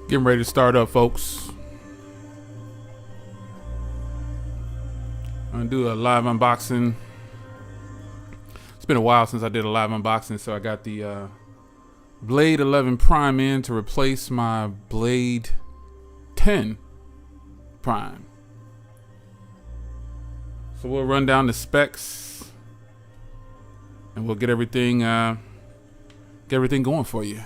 Getting ready to start up, folks. I'm gonna do a live unboxing. It's been a while since I did a live unboxing, so I got the Blade 11 Prime in to replace my Blade 10 Prime. So we'll run down the specs and we'll get everything going for you.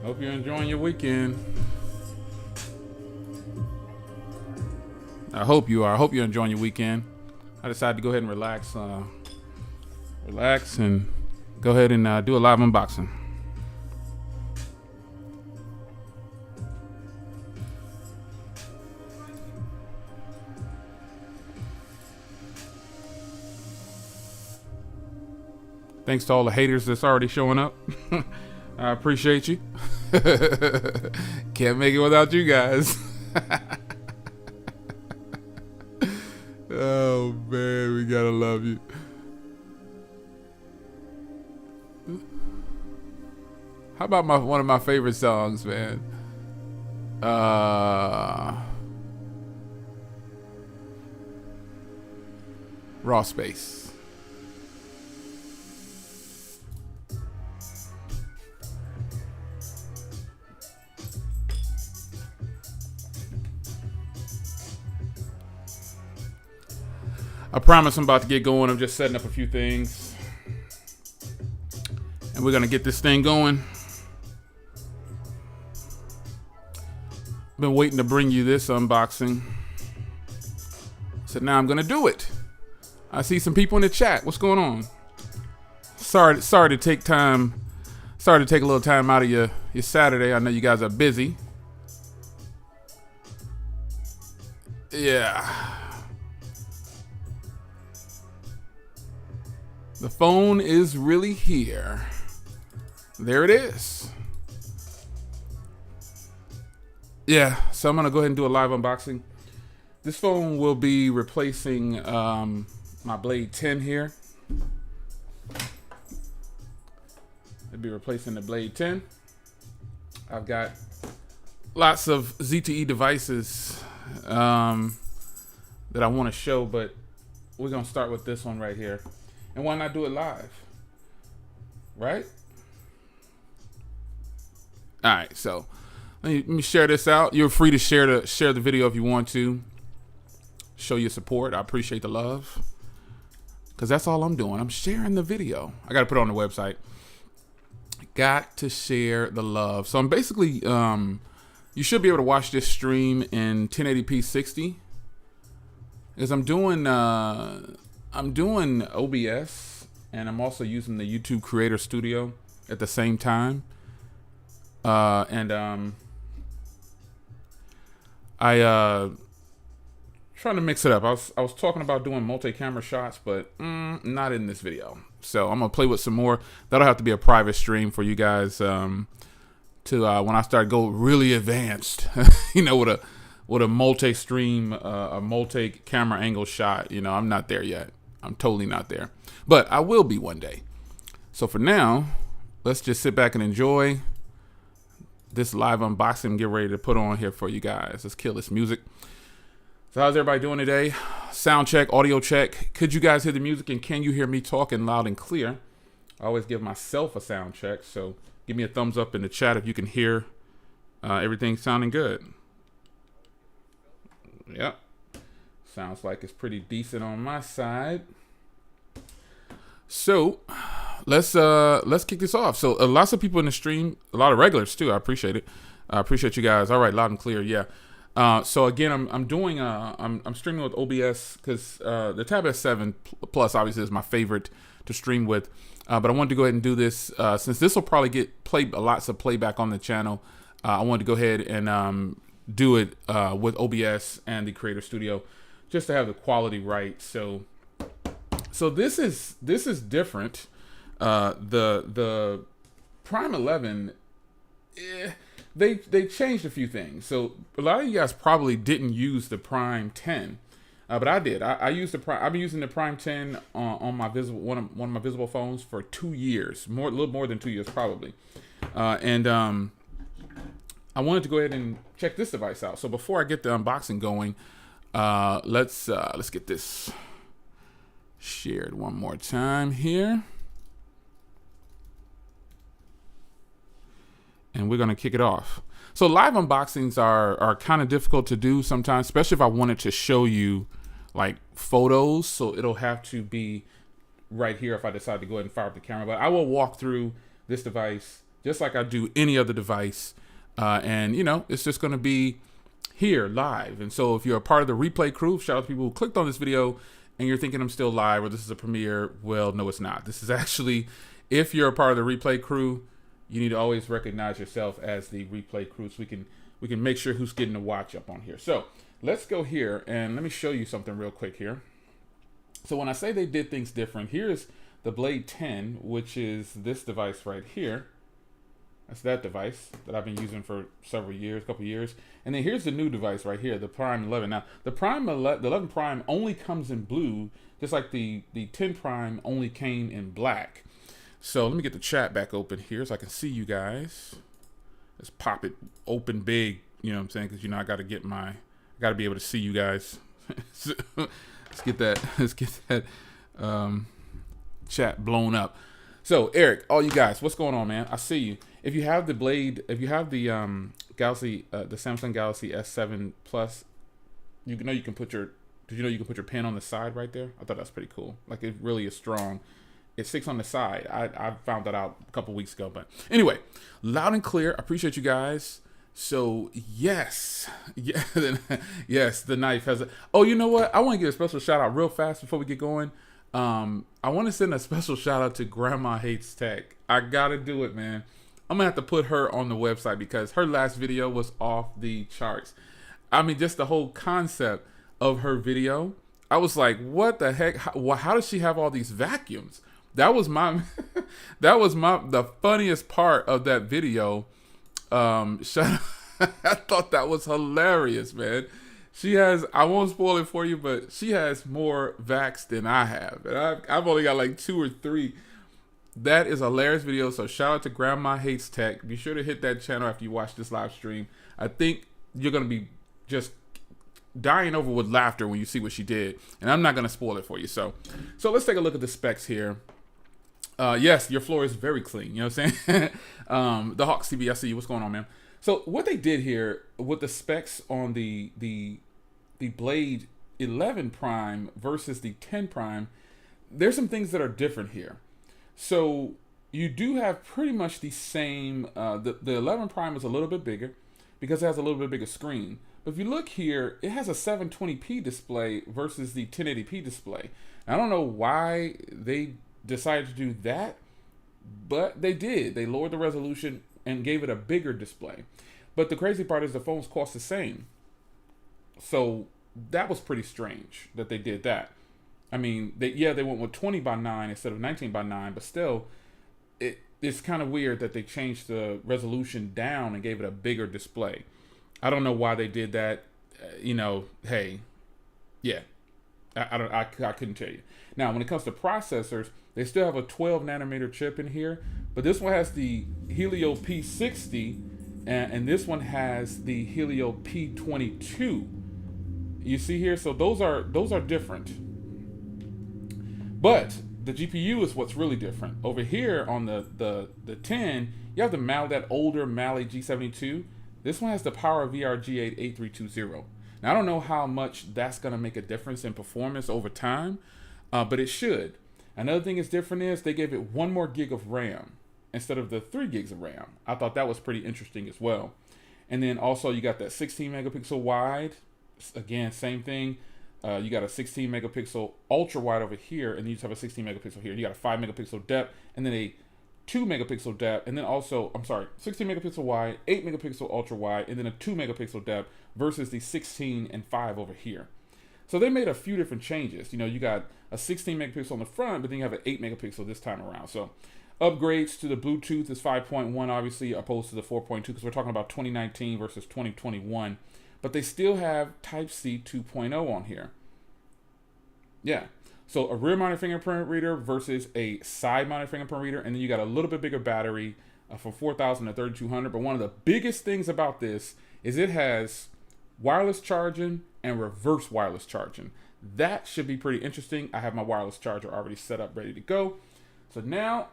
Hope you're enjoying your weekend. I hope you are. I hope you're enjoying your weekend. I decided to go ahead and relax and go ahead and do a live unboxing. Thanks to all the haters that's already showing up. I appreciate you. Can't make it without you guys. Oh man, we gotta love you. How about one of my favorite songs, man? Raw Space. I promise I'm about to get going. I'm just setting up a few things. And we're going to get this thing going. Been waiting to bring you this unboxing. So now I'm going to do it. I see some people in the chat. What's going on? Sorry to take time. Sorry to take a little time out of your Saturday. I know you guys are busy. Yeah. The phone is really here. There it is. Yeah, so I'm going to go ahead and do a live unboxing. This phone will be replacing my Blade 10 here. It'll be replacing the Blade 10. I've got lots of ZTE devices that I want to show, but we're going to start with this one right here. And why not do it live? Right? All right, so let me share this out. You're free to share the video if you want to. Show your support. I appreciate the love. Because that's all I'm doing. I'm sharing the video. I got to put it on the website. Got to share the love. So I'm basically, you should be able to watch this stream in 1080p 60. Because I'm doing OBS, and I'm also using the YouTube Creator Studio at the same time. I trying to mix it up. I was talking about doing multi-camera shots, but not in this video. So I'm gonna play with some more. That'll have to be a private stream for you guys to when I start go really advanced. You know, with a multi-stream, a multi-camera angle shot. You know, I'm not there yet. I'm totally not there, but I will be one day. So for now, let's just sit back and enjoy this live unboxing and get ready to put on here for you guys. Let's kill this music. So how's everybody doing today? Sound check, audio check. Could you guys hear the music, and can you hear me talking loud and clear? I always give myself a sound check, so give me a thumbs up in the chat if you can hear everything sounding good. Yep. Sounds like it's pretty decent on my side. So let's kick this off. So lots of people in the stream, a lot of regulars too. I appreciate it. I appreciate you guys. All right, loud and clear. Yeah. So again, I'm streaming with OBS because the Tab S7 Plus obviously is my favorite to stream with. But I wanted to go ahead and do this since this will probably get lots of playback on the channel. I wanted to go ahead and do it with OBS and the Creator Studio just to have the quality right. So this is different. The Prime 11, they changed a few things. So a lot of you guys probably didn't use the Prime 10, but I did. I used the Prime. I've been using the Prime 10 on my one of my visible phones for 2 years, a little more than 2 years probably. I wanted to go ahead and check this device out. So before I get the unboxing going, let's get this shared one more time here. And we're going to kick it off. So live unboxings are kind of difficult to do sometimes, especially if I wanted to show you like photos. So it'll have to be right here if I decide to go ahead and fire up the camera. But I will walk through this device just like I do any other device. And, you know, it's just going to be here live. And so if you're a part of the replay crew, shout out to people who clicked on this video and you're thinking I'm still live or this is a premiere. Well, no, it's not. This is actually, if you're a part of the replay crew, you need to always recognize yourself as the replay crew so we can make sure who's getting to watch up on here. So let's go here and let me show you something real quick here. So when I say they did things different, here's the Blade 10, which is this device right here. That's that device that I've been using for couple years. And then here's the new device right here, the Prime 11. Now, the 11 Prime only comes in blue, just like the 10 Prime only came in black. So let me get the chat back open here so I can see you guys. Let's pop it open big, you know what I'm saying? Because, you know, I got to be able to see you guys. So, let's get that chat blown up. So Eric, all you guys, what's going on, man? I see you. If you have the Blade, if you have the Samsung Galaxy S7 Plus, you know you can put your Did you know you can put your pen on the side right there? I thought that's pretty cool. Like, it really is strong. It sticks on the side. I found that out a couple weeks ago. But anyway, loud and clear. I appreciate you guys. So yes, yeah, yes, the knife has a. Oh, you know what? I want to give a special shout out real fast before we get going. I want to send a special shout out to Grandma Hates Tech. I gotta do it, man. I'm gonna have to put her on the website because her last video was off the charts. I mean, just the whole concept of her video. I was like, what the heck? How does she have all these vacuums? That was my, the funniest part of that video. I thought that was hilarious, man. She has, I won't spoil it for you, but she has more vacs than I have. And I've only got like 2 or 3. That is a hilarious video. So shout out to Grandma Hates Tech. Be sure to hit that channel after you watch this live stream. I think you're going to be just dying over with laughter when you see what she did. And I'm not going to spoil it for you. So let's take a look at the specs here. Yes, your floor is very clean. You know what I'm saying? The Hawks TV, I see you. What's going on, man? So what they did here with the specs on the Blade 11 Prime versus the 10 Prime, there's some things that are different here. So you do have pretty much the same. The 11 Prime is a little bit bigger because it has a little bit bigger screen. But if you look here, it has a 720p display versus the 1080p display. I don't know why they decided to do that, but they did. They lowered the resolution and gave it a bigger display. But the crazy part is the phones cost the same. So that was pretty strange that they did that. I mean, they went with 20 by 9 instead of 19 by 9, but still, it's kind of weird that they changed the resolution down and gave it a bigger display. I don't know why they did that. Hey, yeah, I couldn't tell you. Now, when it comes to processors, they still have a 12 nanometer chip in here, but this one has the Helio P60, and this one has the Helio P22. You see here, so those are different. But the GPU is what's really different. Over here on the 10, you have that older Mali G72. This one has the Power VRG8 8320. Now, I don't know how much that's going to make a difference in performance over time, but it should. Another thing that's different is they gave it 1 more gig of RAM instead of the 3 gigs of RAM. I thought that was pretty interesting as well. And then also you got that 16 megapixel wide. Again, same thing. You got a 16 megapixel ultra wide over here, and you just have a 16 megapixel here. You got a 5 megapixel depth, and then a 2 megapixel depth, and then also, 16 megapixel wide, 8 megapixel ultra wide, and then a 2 megapixel depth versus the 16 and 5 over here. So they made a few different changes. You got a 16 megapixel on the front, but then you have an 8 megapixel this time around. So upgrades to the Bluetooth is 5.1, obviously, opposed to the 4.2, because we're talking about 2019 versus 2021. But they still have Type-C 2.0 on here. Yeah. So a rear-mounted fingerprint reader versus a side-mounted fingerprint reader, and then you got a little bit bigger battery from 4,000 to 3,200. But one of the biggest things about this is it has wireless charging and reverse wireless charging. That should be pretty interesting. I have my wireless charger already set up, ready to go. So now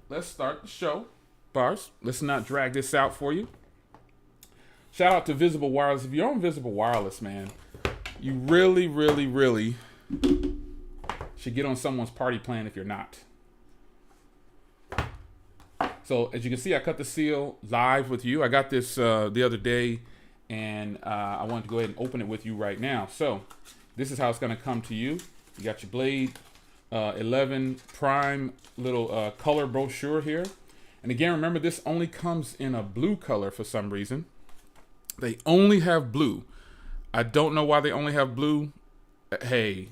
let's start the show. Bars, let's not drag this out for you. Shout out to Visible Wireless. If you're on Visible Wireless, man, you really, really, really should get on someone's party plan if you're not. So as you can see, I cut the seal live with you. I got this the other day, and I wanted to go ahead and open it with you right now. So this is how it's going to come to you. You got your Blade 11 Prime little color brochure here. And again, remember, this only comes in a blue color for some reason. They only have blue. I don't know why they only have blue. Hey,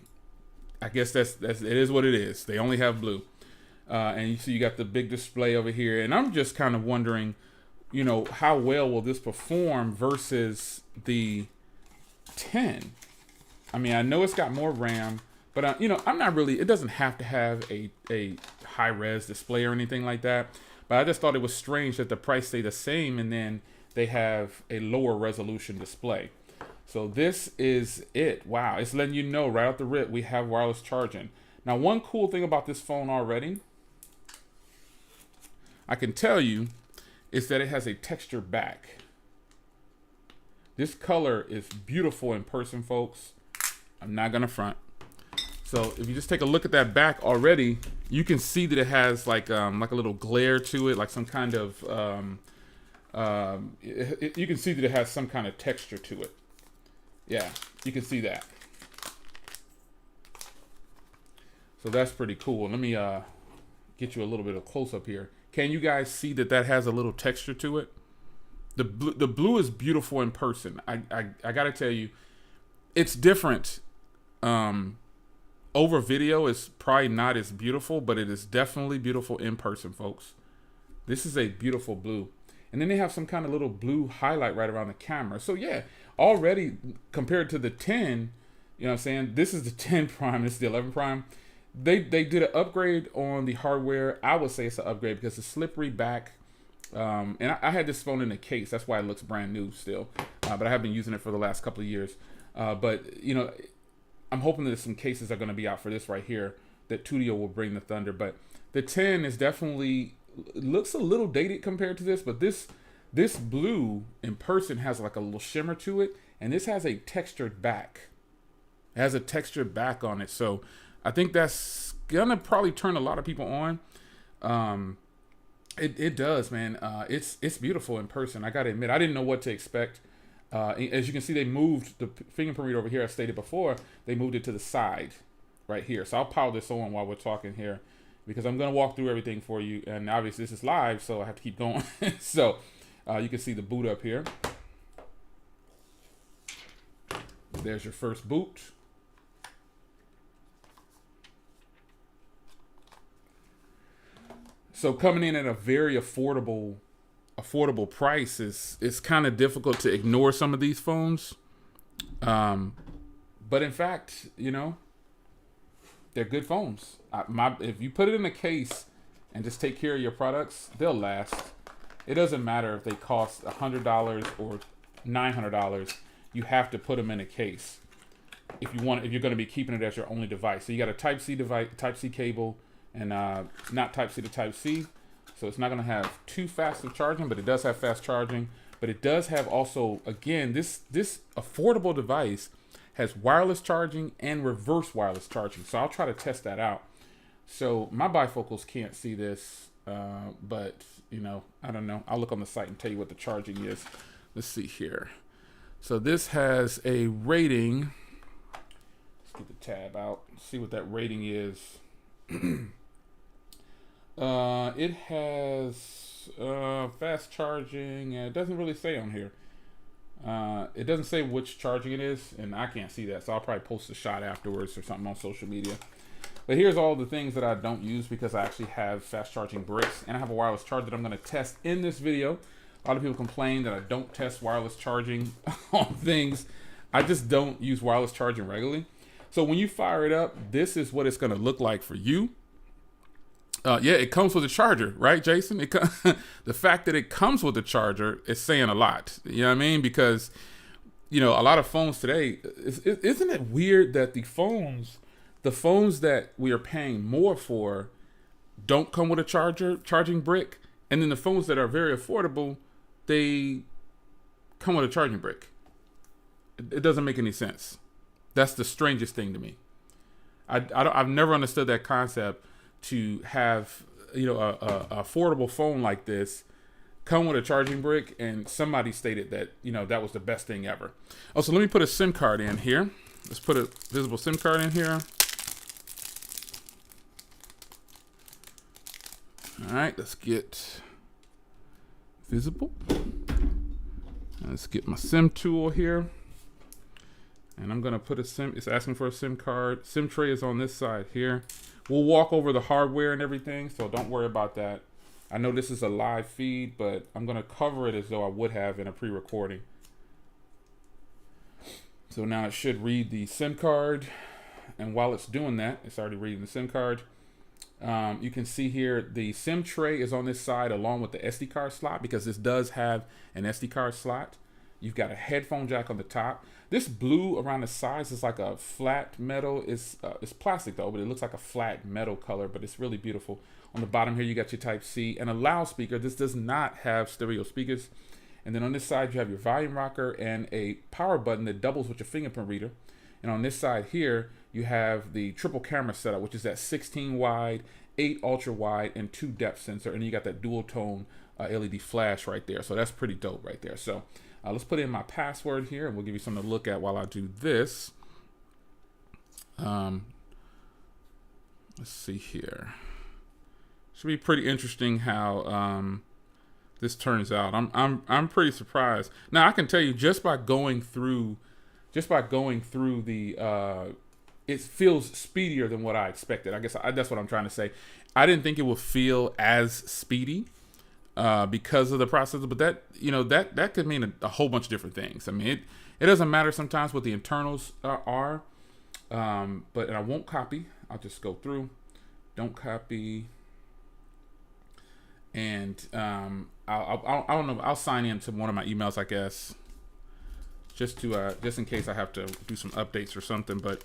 I guess it is what it is. They only have blue. And you see you got the big display over here. And I'm just kind of wondering, how well will this perform versus the 10? I mean, I know it's got more RAM, but I'm not really, it doesn't have to have a high-res display or anything like that. But I just thought it was strange that the price stayed the same and then they have a lower resolution display. So this is it. Wow, it's letting you know right out the rip we have wireless charging. Now, one cool thing about this phone already, I can tell you, is that it has a texture back. This color is beautiful in person, folks. I'm not gonna front. So if you just take a look at that back already, you can see that it has like a little glare to it, like some kind of you can see that it has some kind of texture to it. Yeah, you can see that. So that's pretty cool. Let me get you a little bit of close up here. Can you guys see that that has a little texture to it? The blue is beautiful in person. I gotta tell you, it's different. Over video is probably not as beautiful, but it is definitely beautiful in person, folks. This is a beautiful blue. And then they have some kind of little blue highlight right around the camera. So yeah, already compared to the 10, you know what I'm saying? This is the 10 Prime, this is the 11 Prime. They did an upgrade on the hardware. I would say it's an upgrade because the slippery back, and I had this phone in a case. That's why it looks brand new still. But I have been using it for the last couple of years. But, you know, I'm hoping that some cases are going to be out for this right here, that Tudio will bring the thunder. But the 10 is definitely, looks a little dated compared to this, but this blue in person has like a little shimmer to it, and this has a textured back. It has a textured back on it, so I think that's gonna probably turn a lot of people on. It does, man. It's beautiful in person. I gotta admit, I didn't know what to expect. As you can see, they moved the fingerprint reader over here. I stated before, they moved it to the side right here. So I'll power this on while we're talking here, because I'm going to walk through everything for you. And obviously this is live, so I have to keep going. So you can see the boot up here. There's your first boot. So coming in at a very affordable price, it's kind of difficult to ignore some of these phones. But in fact, you know, they're good phones. If you put it in a case and just take care of your products, they'll last. It doesn't matter if they cost $100 or $900. You have to put them in a case if you're going to be keeping it as your only device. So you got a Type-C device, Type-C cable, and not Type-C to Type-C. So it's not going to have too fast of charging, but it does have fast charging. But it does have also, again, this affordable device has wireless charging and reverse wireless charging. So I'll try to test that out. So my bifocals can't see this, but, you know, I don't know. I'll look on the site and tell you what the charging is. Let's see here. So this has a rating. Let's get the tab out, see what that rating is. It has fast charging. It doesn't really say on here. It doesn't say which charging it is, and I can't see that, so I'll probably post a shot afterwards or something on social media. But here's all the things that I don't use because I actually have fast charging bricks, and I have a wireless charger that I'm going to test in this video. A lot of people complain that I don't test wireless charging on things. I just don't use wireless charging regularly. So when you fire it up, this is what it's going to look like for you. Yeah, it comes with a charger, right, Jason? The fact that it comes with a charger is saying a lot. You know what I mean? Because, you know, a lot of phones today, isn't it weird that the phones that we are paying more for don't come with a charging brick, and then the phones that are very affordable, they come with a charging brick. It doesn't make any sense. That's the strangest thing to me. I've never understood that concept, to have, you know, a affordable phone like this come with a charging brick, and somebody stated that, you know, that was the best thing ever. Oh, so let me put a SIM card in here. Let's put a visible SIM card in here. All right, let's get visible. Let's get my SIM tool here. And I'm gonna put a SIM, it's asking for a SIM card. SIM tray is on this side here. We'll walk over the hardware and everything, so don't worry about that. I know this is a live feed, but I'm gonna cover it as though I would have in a pre-recording. So now it should read the SIM card, and while it's doing that, it's already reading the SIM card. You can see here the SIM tray is on this side along with the SD card slot, because this does have an SD card slot. You've got a headphone jack on the top. This blue around the sides is like a flat metal. It's plastic though, but it looks like a flat metal color, but it's really beautiful. On the bottom here, you got your Type-C and a loudspeaker. This does not have stereo speakers. And then on this side, you have your volume rocker and a power button that doubles with your fingerprint reader. And on this side here, you have the triple camera setup, which is that 16 wide, 8 ultra wide, and 2 depth sensor. And you got that dual tone LED flash right there. So that's pretty dope right there. So let's put in my password here, and we'll give you something to look at while I do this. Let's see here. Should be pretty interesting how this turns out. I'm pretty surprised. Now I can tell you just by going through the it feels speedier than what I expected. I guess that's what I'm trying to say. I didn't think it would feel as speedy because of the processor, but that could mean a whole bunch of different things. I mean, it doesn't matter sometimes what the internals are, but I won't copy. I'll just go through. Don't copy. And I don't know. I'll sign into one of my emails, I guess, just in case I have to do some updates or something. But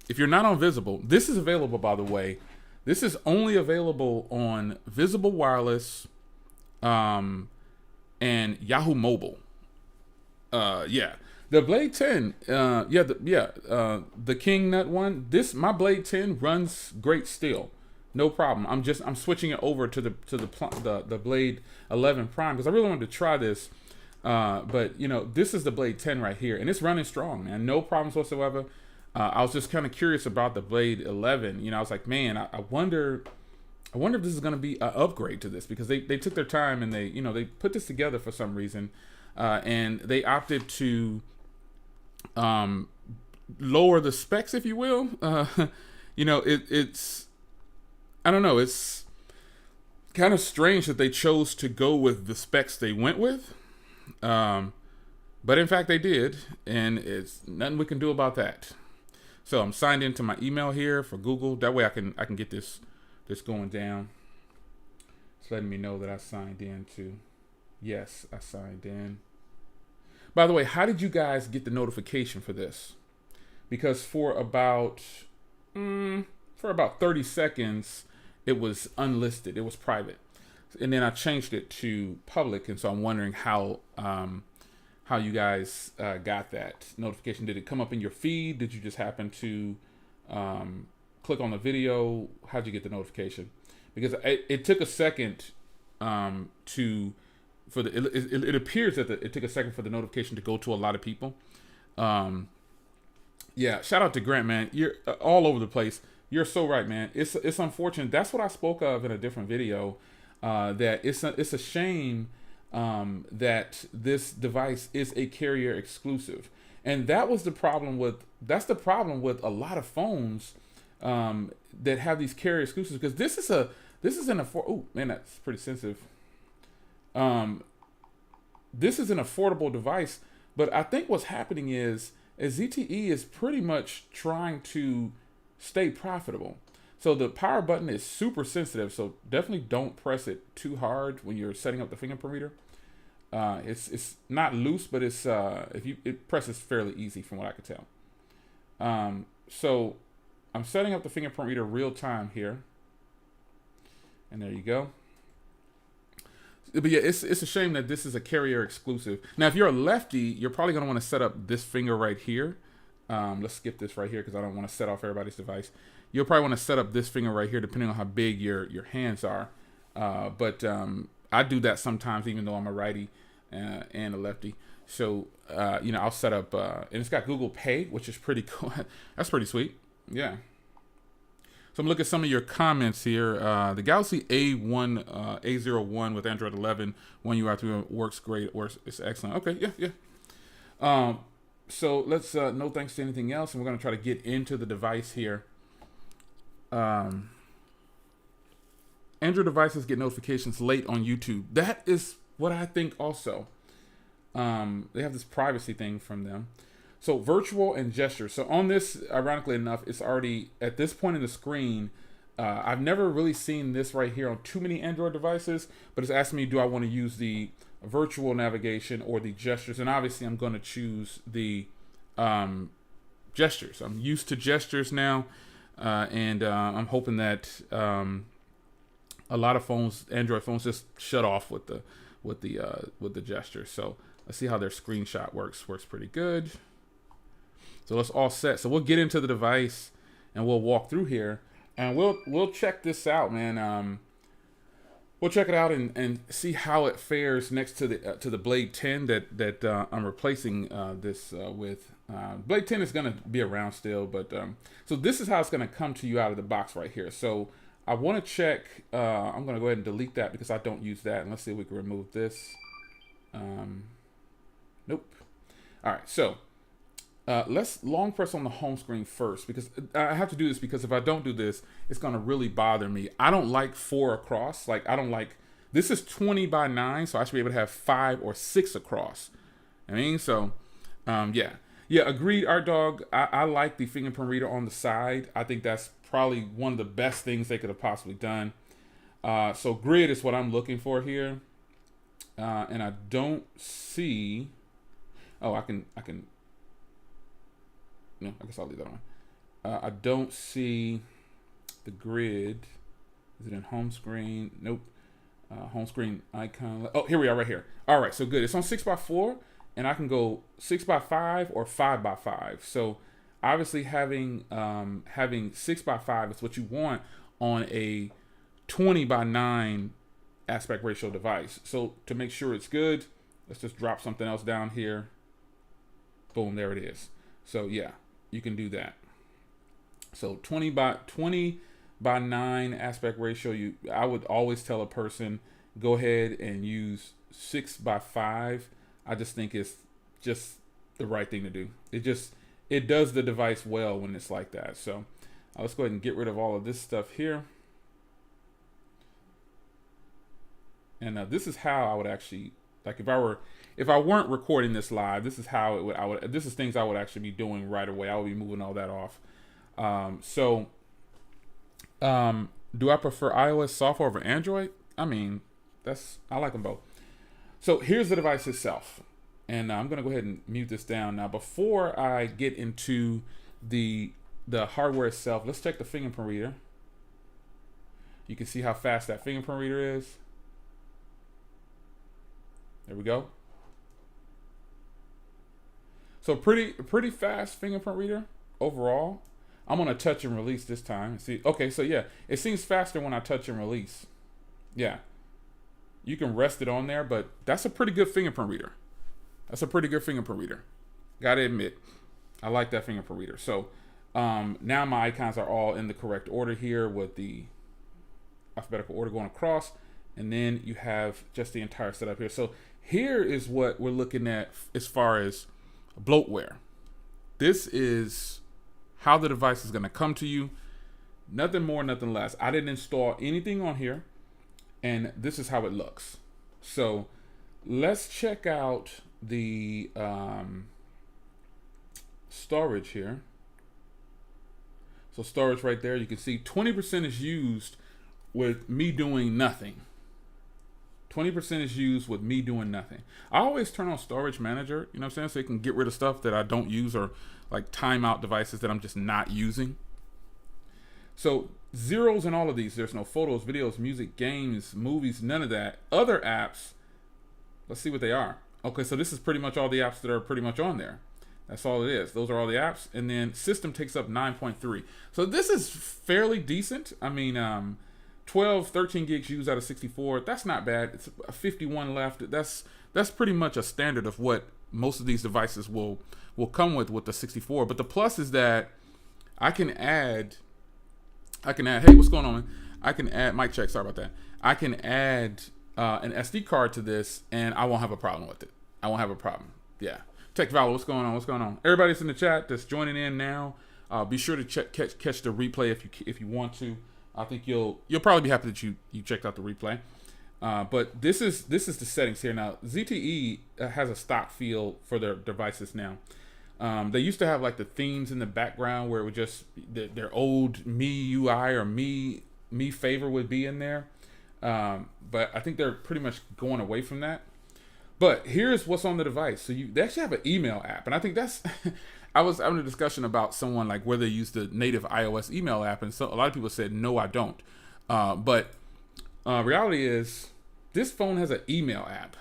if you're not on Visible, this is available, by the way. This is only available on Visible Wireless and Yahoo Mobile. Yeah. The Blade 10, the King Nut one. My Blade 10 runs great still, no problem. I'm switching it over to the Blade 11 Prime because I really wanted to try this. But this is the Blade 10 right here, and it's running strong, man. No problems whatsoever. I was just kind of curious about the Blade 11. I was like, man, I wonder if this is going to be an upgrade to this, because they took their time and they put this together for some reason, and they opted to lower the specs, if you will. It's I don't know. It's kind of strange that they chose to go with the specs they went with. But in fact they did, and it's nothing we can do about that. So I'm signed into my email here for Google. That way I can get this going down. It's letting me know that I signed in too. Yes, I signed in. By the way, how did you guys get the notification for this? Because for about 30 seconds it was unlisted. It was private. And then I changed it to public, and so I'm wondering how you guys got that notification. Did it come up in your feed? Did you just happen to click on the video? How'd you get the notification? Because it took a second it appears that it took a second for the notification to go to a lot of people. Yeah, shout out to Grant, man. You're all over the place. You're so right, man. It's unfortunate. That's what I spoke of in a different video. That it's a shame that this device is a carrier exclusive, and that's the problem with a lot of phones that have these carrier exclusives, because this is an oh man, that's pretty sensitive. This is an affordable device, but I think what's happening is ZTE is pretty much trying to stay profitable. So the power button is super sensitive, so definitely don't press it too hard when you're setting up the fingerprint reader. It's not loose, but it's it presses fairly easy from what I could tell. So I'm setting up the fingerprint reader real time here, and there you go. But yeah, it's a shame that this is a carrier exclusive. Now, if you're a lefty, you're probably going to want to set up this finger right here. Let's skip this right here because I don't want to set off everybody's device. You'll probably want to set up this finger right here depending on how big your hands are. But I do that sometimes, even though I'm a righty and a lefty. So, I'll set up, and it's got Google Pay, which is pretty cool. That's pretty sweet. Yeah. So I'm looking at some of your comments here. The Galaxy A01 with Android 11, One UI 3 works great. It's excellent. Okay, yeah. So let's no thanks to anything else, and we're going to try to get into the device here. Android devices get notifications late on YouTube. That is what I think also. They have this privacy thing from them. So virtual and gesture. So on this, ironically enough, it's already at this point in the screen. I've never really seen this right here on too many Android devices, but it's asking me, do I want to use the virtual navigation or the gestures? And obviously I'm going to choose the gestures. I'm used to gestures now, and I'm hoping that a lot of phones, Android phones, just shut off with the gesture. So let's see how their screenshot works. Works pretty good. So it's all set. So we'll get into the device and we'll walk through here and we'll check this out, man. We'll check it out and see how it fares next to the Blade 10 that I'm replacing this with. Blade 10 is gonna be around still, but so this is how it's gonna come to you out of the box right here. So I want to check. I'm gonna go ahead and delete that because I don't use that. And let's see if we can remove this. Nope. All right, so let's long press on the home screen first because I have to do this because if I don't do this, it's gonna really bother me. I don't like 4 across. Like I don't like, this is 20 by 9, so I should be able to have 5 or 6 across. I mean, so yeah, agreed, Art Dog. I like the fingerprint reader on the side. I think that's probably one of the best things they could have possibly done. So grid is what I'm looking for here. And I don't see, oh, I can, no, I guess I'll leave that on. I don't see the grid. Is it in home screen? Nope. Home screen icon. Oh, here we are right here. All right, so good. It's on 6x4 and I can go 6x5 or 5x5. So obviously having 6x5 is what you want on a 20 by 9 aspect ratio device. So to make sure it's good, let's just drop something else down here. Boom, there it is. So yeah, you can do that. So 20 by 9 aspect ratio, I would always tell a person, go ahead and use 6x5. I just think it's just the right thing to do. It does the device well when it's like that. So let's go ahead and get rid of all of this stuff here. And this is how I would actually, like if I weren't recording this live, this is how this is things I would actually be doing right away. I would be moving all that off. Do I prefer iOS software over Android? I mean, I like them both. So here's the device itself. And I'm gonna go ahead and mute this down. Now, before I get into the hardware itself, let's check the fingerprint reader. You can see how fast that fingerprint reader is. There we go. So pretty fast fingerprint reader overall. I'm gonna touch and release this time. See, okay, so yeah, it seems faster when I touch and release. Yeah, you can rest it on there, but that's a pretty good fingerprint reader. That's a pretty good fingerprint reader. Gotta admit, I like that fingerprint reader. So now my icons are all in the correct order here with the alphabetical order going across, and then you have just the entire setup here. So here is what we're looking at as far as bloatware. This is how the device is going to come to you. Nothing more, nothing less. I didn't install anything on here, and this is how it looks. So let's check out the storage here. So storage right there, you can see 20% is used with me doing nothing. 20% is used with me doing nothing. I always turn on storage manager, you know what I'm saying? So it can get rid of stuff that I don't use or like timeout devices that I'm just not using. So zeros in all of these. There's no photos, videos, music, games, movies, none of that. Other apps, let's see what they are. Okay, so this is pretty much all the apps that are pretty much on there. That's all it is. Those are all the apps. And then system takes up 9.3. So this is fairly decent. I mean, 13 gigs used out of 64. That's not bad. It's 51 left. That's pretty much a standard of what most of these devices will come with the 64. But the plus is that I can add, hey, what's going on, man? I can add, mic check, sorry about that. I can add an SD card to this and I won't have a problem with it. I won't have a problem. Yeah. Tech Valor, what's going on? What's going on? Everybody's in the chat that's joining in now. Be sure to catch the replay if you want to. I think you'll probably be happy that you checked out the replay. But this is the settings here now. ZTE has a stock feel for their devices now. They used to have like the themes in the background where it would just their old me UI or me favor would be in there. But I think they're pretty much going away from that. But here's what's on the device. So they actually have an email app, and I think that's. I was having a discussion about someone like where they use the native iOS email app, and so a lot of people said no, I don't. But reality is this phone has an email app.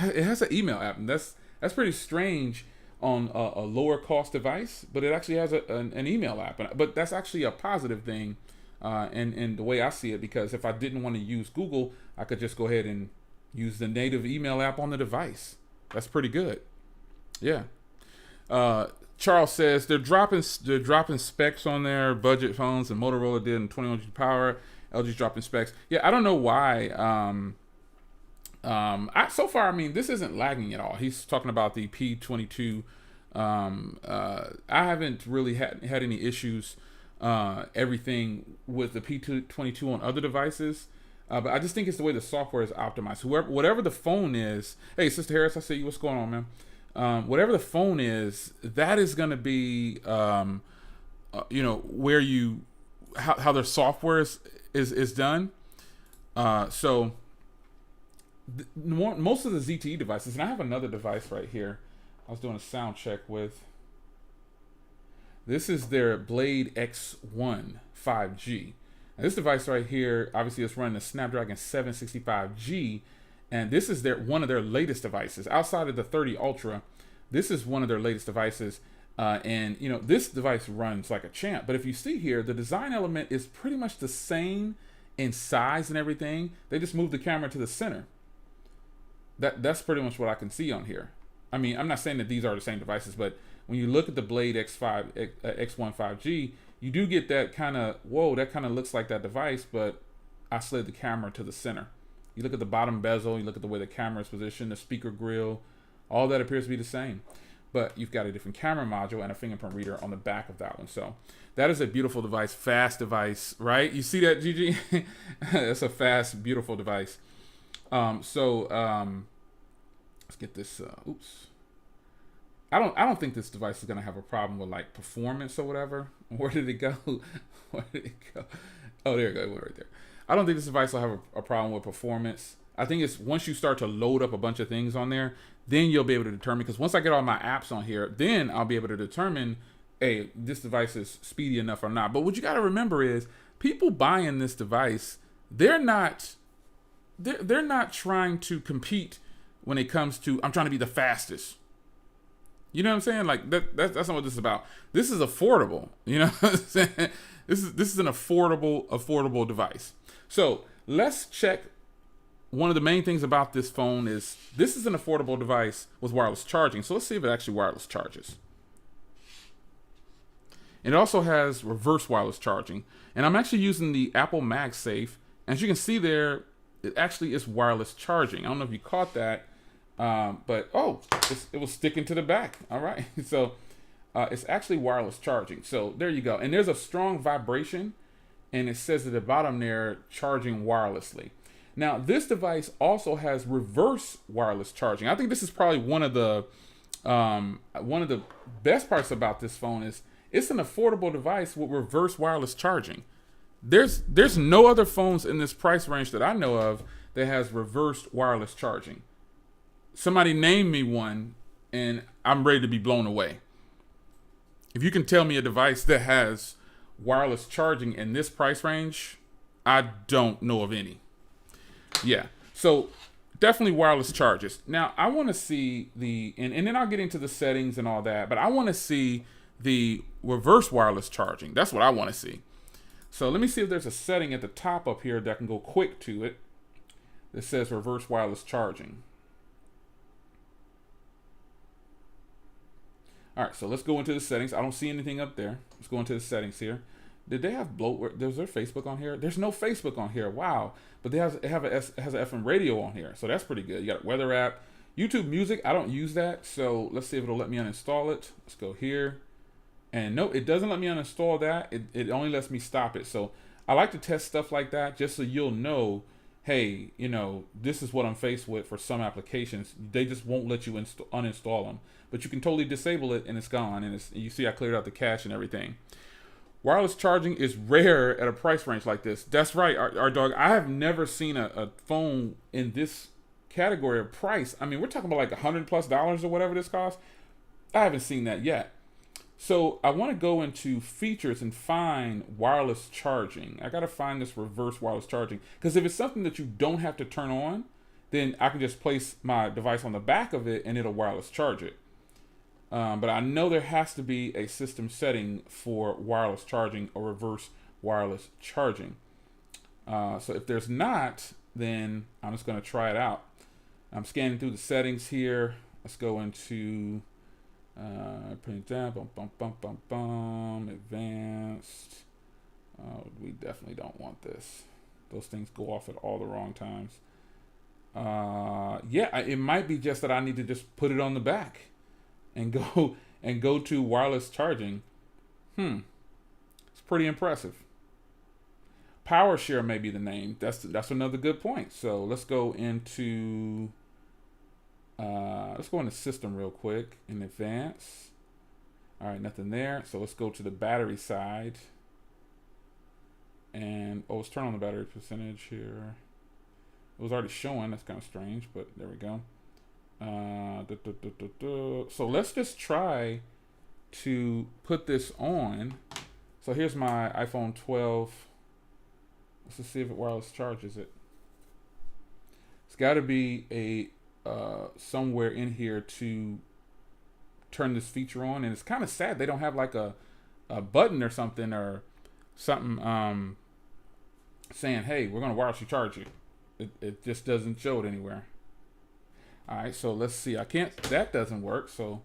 It has an email app, and that's pretty strange on a lower cost device, but it actually has an email app. But that's actually a positive thing, in the way I see it, because if I didn't want to use Google, I could just go ahead and use the native email app on the device. That's pretty good. Yeah. Charles says they're dropping specs on their budget phones, and Motorola did in 21G power. LG's dropping specs. Yeah, I don't know why. So far, I mean, this isn't lagging at all. He's talking about the P22. I haven't really had any issues. Everything with the P22 on other devices. But I just think it's the way the software is optimized. Whatever the phone is. Hey, Sister Harris, I see you. What's going on, man? Whatever the phone is, that is going to be, where how their software is done. So most of the ZTE devices, and I have another device right here. I was doing a sound check with. This is their Blade X1 5G. Now this device right here, obviously, it's running the Snapdragon 765G, and this is one of their latest devices. Outside of the 30 Ultra, this is one of their latest devices. And this device runs like a champ. But if you see here, the design element is pretty much the same in size and everything. They just moved the camera to the center. That's pretty much what I can see on here. I mean, I'm not saying that these are the same devices, but when you look at the Blade X1 5G, you do get that kind of, whoa, that kind of looks like that device, but I slid the camera to the center. You look at the bottom bezel, you look at the way the camera is positioned, the speaker grill, all that appears to be the same. But you've got a different camera module and a fingerprint reader on the back of that one. So that is a beautiful device, fast device, right? You see that, Gigi? That's a fast, beautiful device. Let's get this. Oops. I don't think this device is gonna have a problem with like performance or whatever. Where did it go? Where did it go? Oh, there it goes. It went right there. I don't think this device will have a problem with performance. I think it's once you start to load up a bunch of things on there, then you'll be able to determine, because once I get all my apps on here, then I'll be able to determine, hey, this device is speedy enough or not. But what you got to remember is people buying this device, they're not trying to compete when it comes to, I'm trying to be the fastest. You know what I'm saying? Like that's not what this is about. This is affordable. You know what I'm saying? This is an affordable device. So let's check. One of the main things about this phone is this is an affordable device with wireless charging. So let's see if it actually wireless charges. And it also has reverse wireless charging. And I'm actually using the Apple MagSafe. As you can see there, it actually is wireless charging. I don't know if you caught that, but it was sticking to the back. All right. So it's actually wireless charging. So there you go. And there's a strong vibration, and it says at the bottom there, charging wirelessly. Now, this device also has reverse wireless charging. I think this is probably one of the best parts about this phone is it's an affordable device with reverse wireless charging. There's no other phones in this price range that I know of that has reverse wireless charging. Somebody name me one, and I'm ready to be blown away. If you can tell me a device that has wireless charging in this price range, I don't know of any. Yeah, so definitely wireless charges. Now, I want to see and then I'll get into the settings and all that, but I want to see the reverse wireless charging. That's what I want to see. So let me see if there's a setting at the top up here that I can go quick to it that says reverse wireless charging. All right, so let's go into the settings. I don't see anything up there. Let's go into the settings here. Did they have bloatware? There's their Facebook on here. There's no Facebook on here. Wow. But it has an FM radio on here. So that's pretty good. You got a weather app. YouTube Music, I don't use that. So let's see if it'll let me uninstall it. Let's go here. And no, it doesn't let me uninstall that. It only lets me stop it. So I like to test stuff like that just so you'll know, hey, this is what I'm faced with for some applications. They just won't let you uninstall them. But you can totally disable it and it's gone. And you see I cleared out the cache and everything. Wireless charging is rare at a price range like this. That's right, our dog. I have never seen a phone in this category of price. I mean, we're talking about like $100+ or whatever this costs. I haven't seen that yet. So I want to go into features and find wireless charging. I got to find this reverse wireless charging, because if it's something that you don't have to turn on, then I can just place my device on the back of it and it'll wireless charge it. But I know there has to be a system setting for wireless charging or reverse wireless charging. So if there's not, then I'm just going to try it out. I'm scanning through the settings here. Let's go into print down, advanced. We definitely don't want this. Those things go off at all the wrong times. Yeah, it might be just that I need to just put it on the back and go to wireless charging. It's pretty impressive. Power share may be the name. That's another good point. So let's go into system real quick in advance. All right, nothing there. So let's go to the battery side. And let's turn on the battery percentage here. It was already showing. That's kind of strange, but there we go. So let's just try to put this on. So here's my iPhone 12. Let's just see if it wireless charges it. It's got to be a somewhere in here to turn this feature on, and it's kind of sad they don't have like a button or something saying, hey, we're going to wirelessly charge you. It just doesn't show it anywhere. All right, so let's see. That doesn't work. So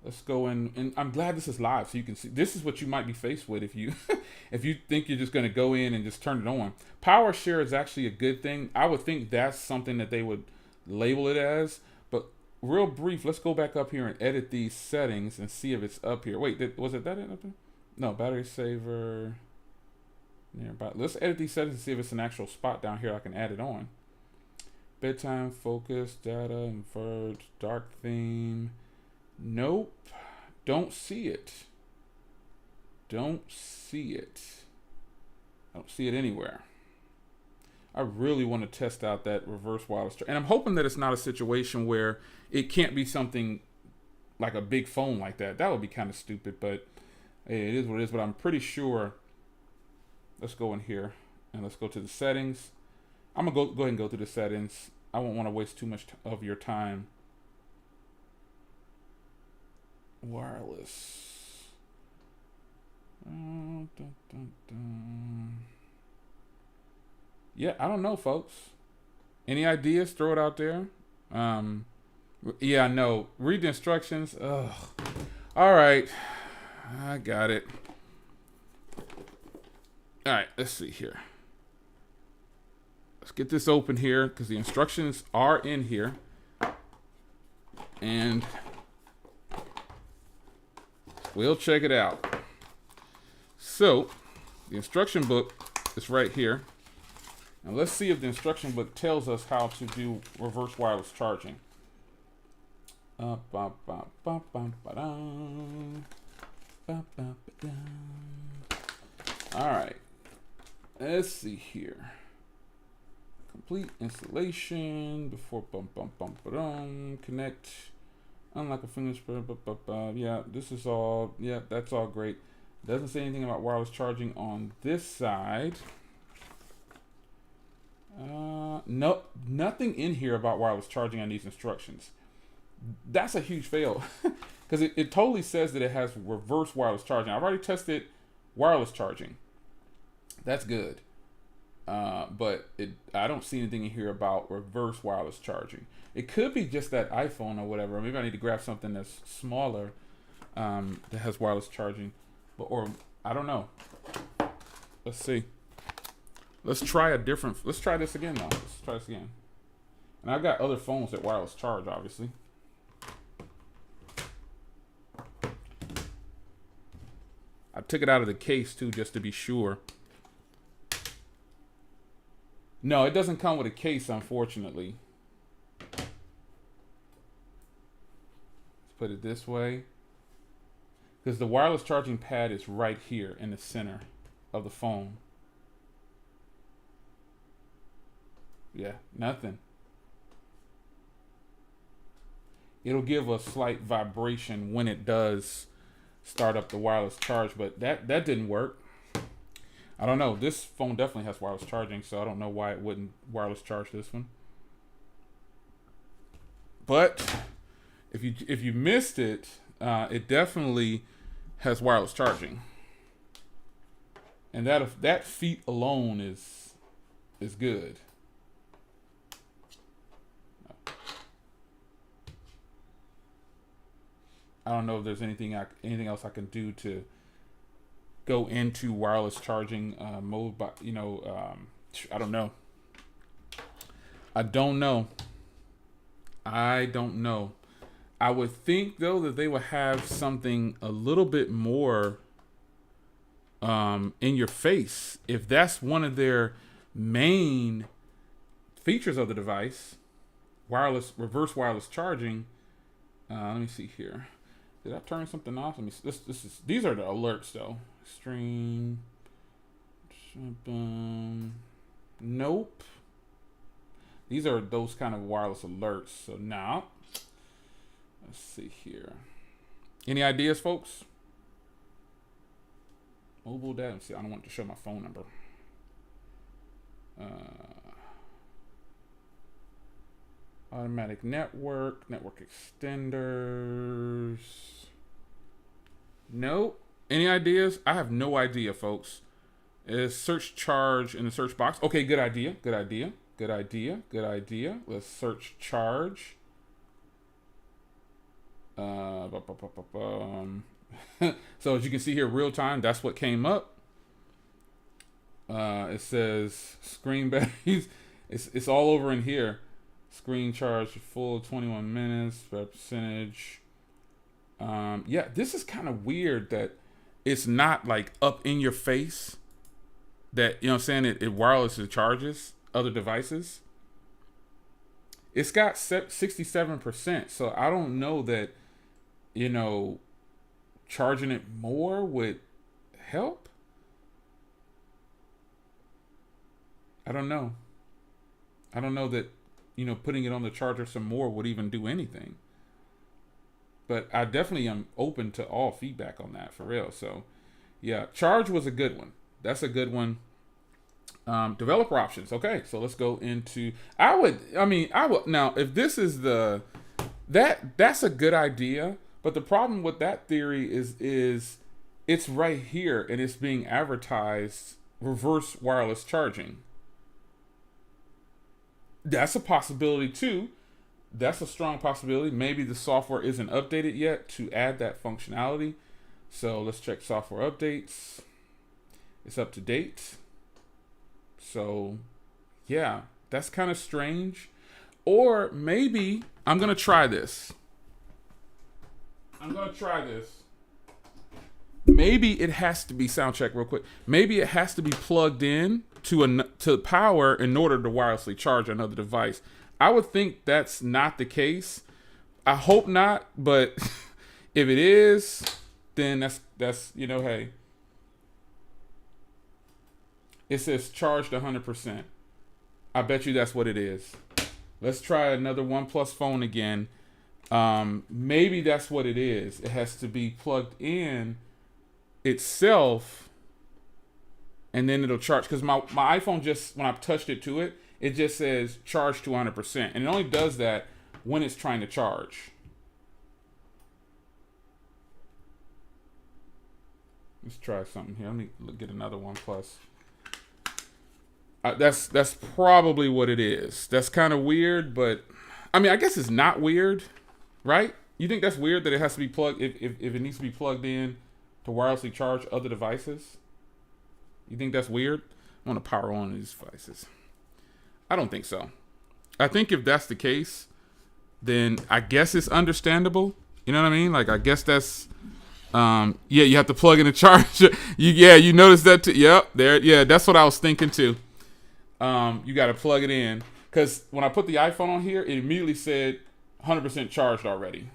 let's go in, and I'm glad this is live so you can see. This is what you might be faced with if you if you think you're just going to go in and just turn it on. Power share is actually a good thing. I would think that's something that they would label it as. But real brief, let's go back up here and edit these settings and see if it's up here. Wait, was it that up there? No, battery saver. Nearby. Let's edit these settings and see if it's an actual spot down here I can add it on. Bedtime, focus, data, invert, dark theme. Nope. Don't see it. Don't see it. I don't see it anywhere. I really want to test out that reverse wireless charge. And I'm hoping that it's not a situation where it can't be something like a big phone like that. That would be kind of stupid, but hey, it is what it is. But I'm pretty sure. Let's go in here and let's go to the settings. I'm gonna go ahead and go through the settings. I won't want to waste too much of your time. Wireless. Yeah, I don't know, folks. Any ideas? Throw it out there. Yeah, I know. Read the instructions. Ugh. All right, I got it. All right, let's see here. Let's get this open here because the instructions are in here. And we'll check it out. So, the instruction book is right here. And let's see if the instruction book tells us how to do reverse wireless charging. All right. Let's see here. Complete installation before connect. Unlike a finished. Yeah, this is all. Yeah, that's all great. Doesn't say anything about wireless charging on this side. No, nothing in here about wireless charging on these instructions. That's a huge fail because it totally says that it has reverse wireless charging. I've already tested wireless charging. That's good. But I don't see anything in here about reverse wireless charging. It could be just that iPhone or whatever. Maybe I need to grab something that's smaller that has wireless charging. Or I don't know. Let's see. Let's try this again though. Let's try this again. And I've got other phones that wireless charge, obviously. I took it out of the case too, just to be sure. No, it doesn't come with a case, unfortunately. Let's put it this way. Because the wireless charging pad is right here in the center of the phone. Yeah, nothing. It'll give a slight vibration when it does start up the wireless charge, but that didn't work. I don't know. This phone definitely has wireless charging, so I don't know why it wouldn't wireless charge this one. But If you missed it, it definitely has wireless charging, and that feat alone is good. I don't know if there's anything else I can do to go into wireless charging mode, but I don't know. I don't know. I don't know. I would think though that they would have something a little bit more in your face if that's one of their main features of the device. Reverse wireless charging. Let me see here. Did I turn something off? Let me see. These are the alerts though. Stream. Nope. These are those kind of wireless alerts. So now, let's see here. Any ideas, folks? Mobile data. Let's see, I don't want to show my phone number. Automatic network extenders. Nope. Any ideas? I have no idea, folks. Is search charge in the search box? Okay, good idea. Let's search charge. So as you can see here, real time. That's what came up. It says screen batteries. It's all over in here. Screen charge full 21 minutes percentage. Yeah, this is kind of weird that it's not like up in your face. That, you know what I'm saying, it wirelessly charges other devices. It's got 67%, so I don't know that, charging it more would help. I don't know that, putting it on the charger some more would even do anything. But I definitely am open to all feedback on that, for real. So, yeah, charge was a good one. That's a good one. Developer options. Okay, so let's go into. I would. Now, if this is that's a good idea. But the problem with that theory is it's right here and it's being advertised reverse wireless charging. That's a possibility too. That's a strong possibility. Maybe the software isn't updated yet to add that functionality. So let's check software updates. It's up to date. So yeah, that's kind of strange. Or maybe I'm going to try this. Maybe it has to be sound check real quick. Maybe it has to be plugged in to power in order to wirelessly charge another device. I would think that's not the case. I hope not, but if it is, then that's hey. It says charged 100%. I bet you that's what it is. Let's try another OnePlus phone again. Maybe that's what it is. It has to be plugged in itself, and then it'll charge. Because my iPhone, just when I've touched it to it, it just says charge to 100%, and it only does that when it's trying to charge. Let's try something here. Let me get another OnePlus. That's probably what it is. That's kind of weird, but I guess it's not weird, right? You think that's weird that it has to be plugged if it needs to be plugged in to wirelessly charge other devices? You think that's weird? I want to power on these devices. I don't think so. I think if that's the case, then I guess it's understandable. You know what I mean? Like, I guess that's you have to plug in the charger. You notice that too. Yep, there. Yeah, that's what I was thinking too. You got to plug it in, because when I put the iPhone on here, it immediately said 100% charged already.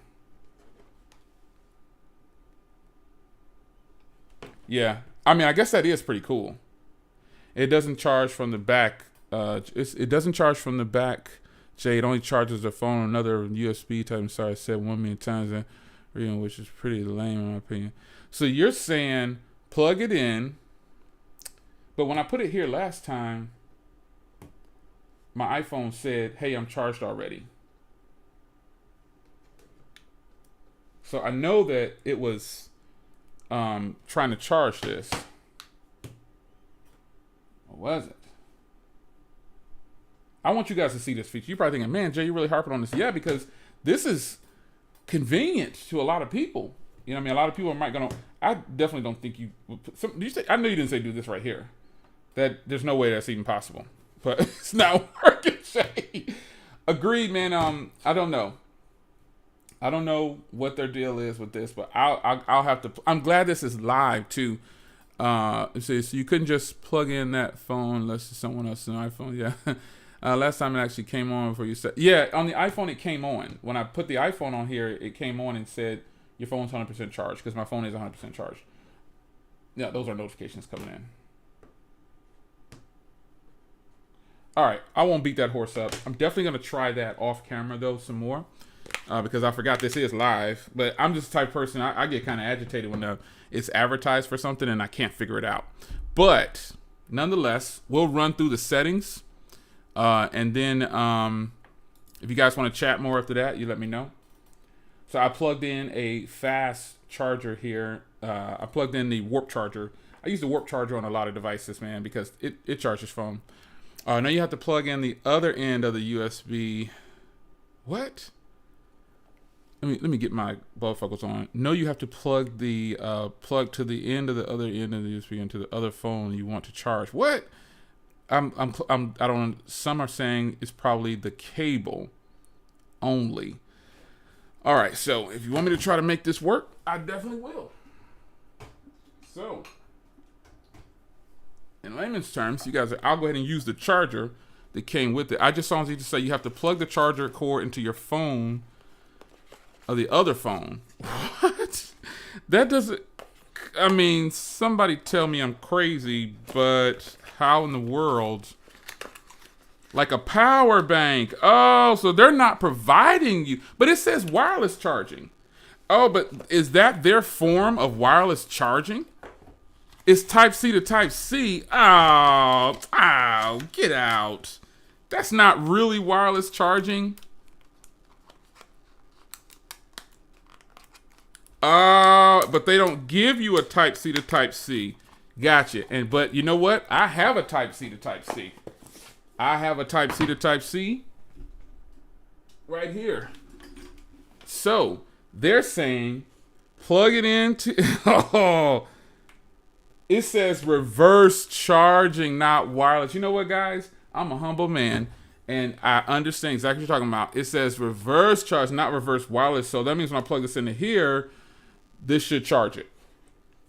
Yeah, I guess that is pretty cool. It doesn't charge from the back. It doesn't charge from the back. Jay, it only charges the phone on another USB type. I'm sorry, I said 1 million times that, which is pretty lame in my opinion. So you're saying plug it in, but when I put it here last time, my iPhone said, "Hey, I'm charged already." So I know that it was trying to charge this. Or was it? I want you guys to see this feature. You're probably thinking, man, Jay, you're really harping on this. Yeah, because this is convenient to a lot of people. You know what I mean? A lot of people might gonna. I definitely don't think you. Do you say? I know you didn't say do this right here. That there's no way that's even possible. But it's not working, Jay. Agreed, man. I don't know. I don't know what their deal is with this, but I'll have to. I'm glad this is live too. It says so you couldn't just plug in that phone unless it's someone else's iPhone. Yeah. Last time it actually came on before you said. Yeah, on the iPhone it came on. When I put the iPhone on here, it came on and said your phone's 100% charged because my phone is 100% charged. Yeah, those are notifications coming in. All right, I won't beat that horse up. I'm definitely gonna try that off camera though some more because I forgot this is live. But I'm just the type of person I get kind of agitated when it's advertised for something and I can't figure it out. But nonetheless, we'll run through the settings. And then if you guys want to chat more after that, you let me know. So I plugged in a fast charger here. I plugged in the warp charger. I use the warp charger on a lot of devices, man, because it charges phone. Now you have to plug in the other end of the USB. What? Let me get my bifocals on. No, you have to plug the plug to the end of the other end of the USB into the other phone you want to charge. What? I don't. Some are saying it's probably the cable only. All right, so if you want me to try to make this work, I definitely will. So, in layman's terms, you guys, I'll go ahead and use the charger that came with it. I just saw you to say you have to plug the charger cord into your phone or the other phone. What? That doesn't. I mean, somebody tell me I'm crazy, but how in the world? Like a power bank. Oh, so they're not providing you. But it says wireless charging. Oh, but is that their form of wireless charging? It's type C to type C. Oh, get out. That's not really wireless charging. But they don't give you a type C to type C. Gotcha. But you know what? I have a type C to type C. I have a type C to type C right here. So they're saying plug it into. Oh, it says reverse charging, not wireless. You know what, guys? I'm a humble man, and I understand exactly what you're talking about. It says reverse charge, not reverse wireless. So that means when I plug this into here, this should charge it.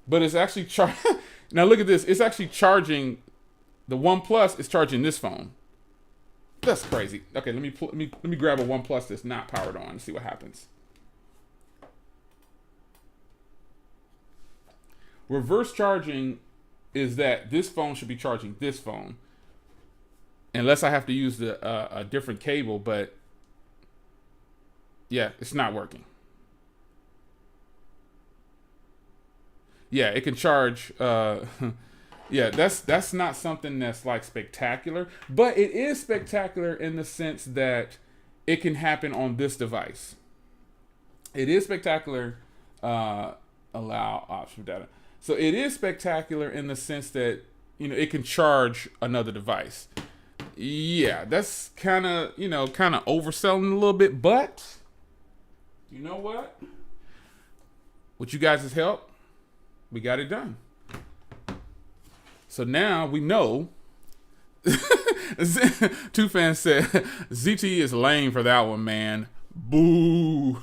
But it's actually Now look at this. It's actually charging. The OnePlus is charging this phone. That's crazy. Okay, let me grab a OnePlus that's not powered on and see what happens. Reverse charging is that this phone should be charging this phone, unless I have to use a different cable. But yeah, it's not working. Yeah, it can charge. Yeah, that's not something that's like spectacular, but it is spectacular in the sense that it can happen on this device. It is spectacular. Allow option data. So it is spectacular in the sense that it can charge another device. Yeah, that's kind of overselling a little bit, but you know what? With you guys' help, we got it done. So now we know. Two fans said ZTE is lame for that one, man. Boo.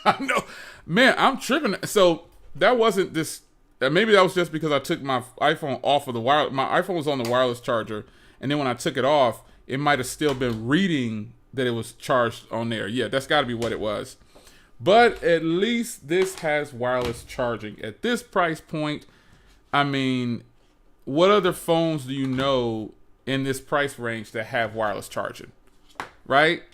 I know, man. I'm tripping. So that wasn't this. Maybe that was just because I took my iPhone off of the wire. My iPhone was on the wireless charger, and then when I took it off, it might have still been reading that it was charged on there. Yeah, that's got to be what it was. But at least this has wireless charging at this price point. I mean, what other phones do you know in this price range that have wireless charging? Right?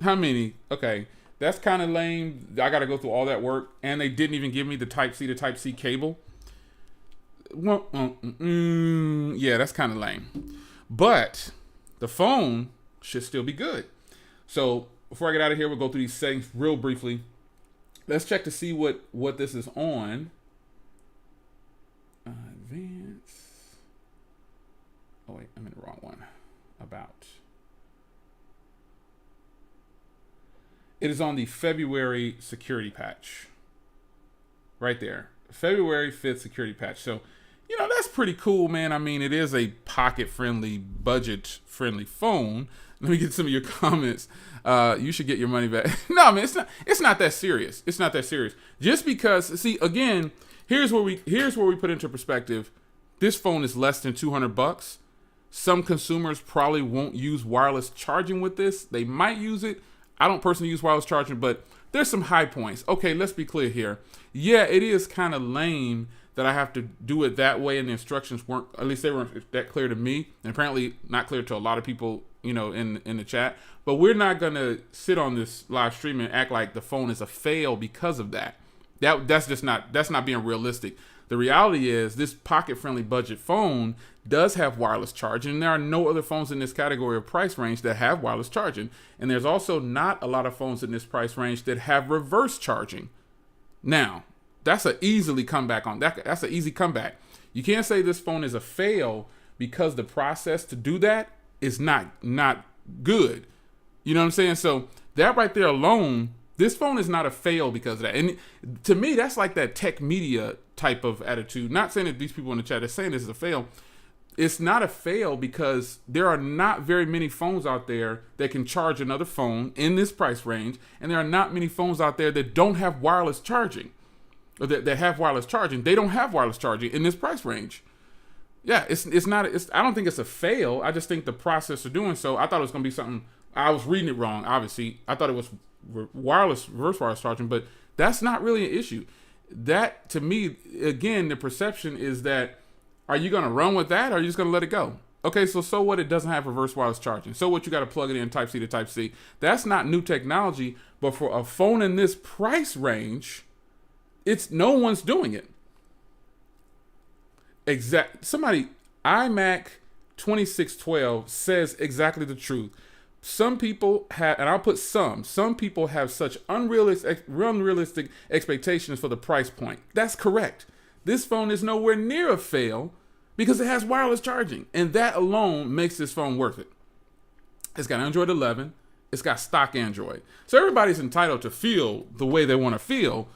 How many? Okay, that's kind of lame. I got to go through all that work, and they didn't even give me the Type C to Type C cable. Yeah, that's kind of lame. But the phone should still be good. So before I get out of here, we'll go through these settings real briefly. Let's check to see what this is on. Advance. Oh wait, I'm in the wrong one. About. It is on the February security patch. Right there. February 5th security patch. So, that's pretty cool, man. I mean, it is a pocket-friendly, budget-friendly phone. Let me get some of your comments. You should get your money back. No, man, it's not that serious. It's not that serious. Just because, see, again, here's where we put into perspective. This phone is less than $200. Some consumers probably won't use wireless charging with this. They might use it. I don't personally use wireless charging, but there's some high points. Okay, let's be clear here. Yeah, it is kind of lame that I have to do it that way, and the instructions weren't, at least they weren't that clear to me, and apparently not clear to a lot of people, in the chat. But we're not gonna sit on this live stream and act like the phone is a fail because of that. That's not being realistic. The reality is this pocket-friendly budget phone does have wireless charging, and there are no other phones in this category of price range that have wireless charging. And there's also not a lot of phones in this price range that have reverse charging. Now, that's an easily comeback on that. That's an easy comeback. You can't say this phone is a fail because the process to do that is not good. You know what I'm saying? So that right there alone, this phone is not a fail because of that. And to me, that's like that tech media type of attitude. Not saying that these people in the chat are saying this is a fail. It's not a fail because there are not very many phones out there that can charge another phone in this price range. And there are not many phones out there that don't have wireless charging. Or that have wireless charging. They don't have wireless charging in this price range. Yeah, it's not. I don't think it's a fail. I just think the process of doing so. I thought it was going to be something. I was reading it wrong. Obviously, I thought it was reverse wireless charging, but that's not really an issue. That to me, again, the perception is that are you going to run with that, or are you just going to let it go? Okay, so what? It doesn't have reverse wireless charging. So what? You got to plug it in Type C to Type C. That's not new technology, but for a phone in this price range, it's no one's doing it. Somebody, iMac 2612 says exactly the truth. Some people have, and I'll put some people have such unrealistic expectations for the price point. That's correct. This phone is nowhere near a fail because it has wireless charging, and that alone makes this phone worth it. It's got Android 11. It's got stock Android. So everybody's entitled to feel the way they want to feel.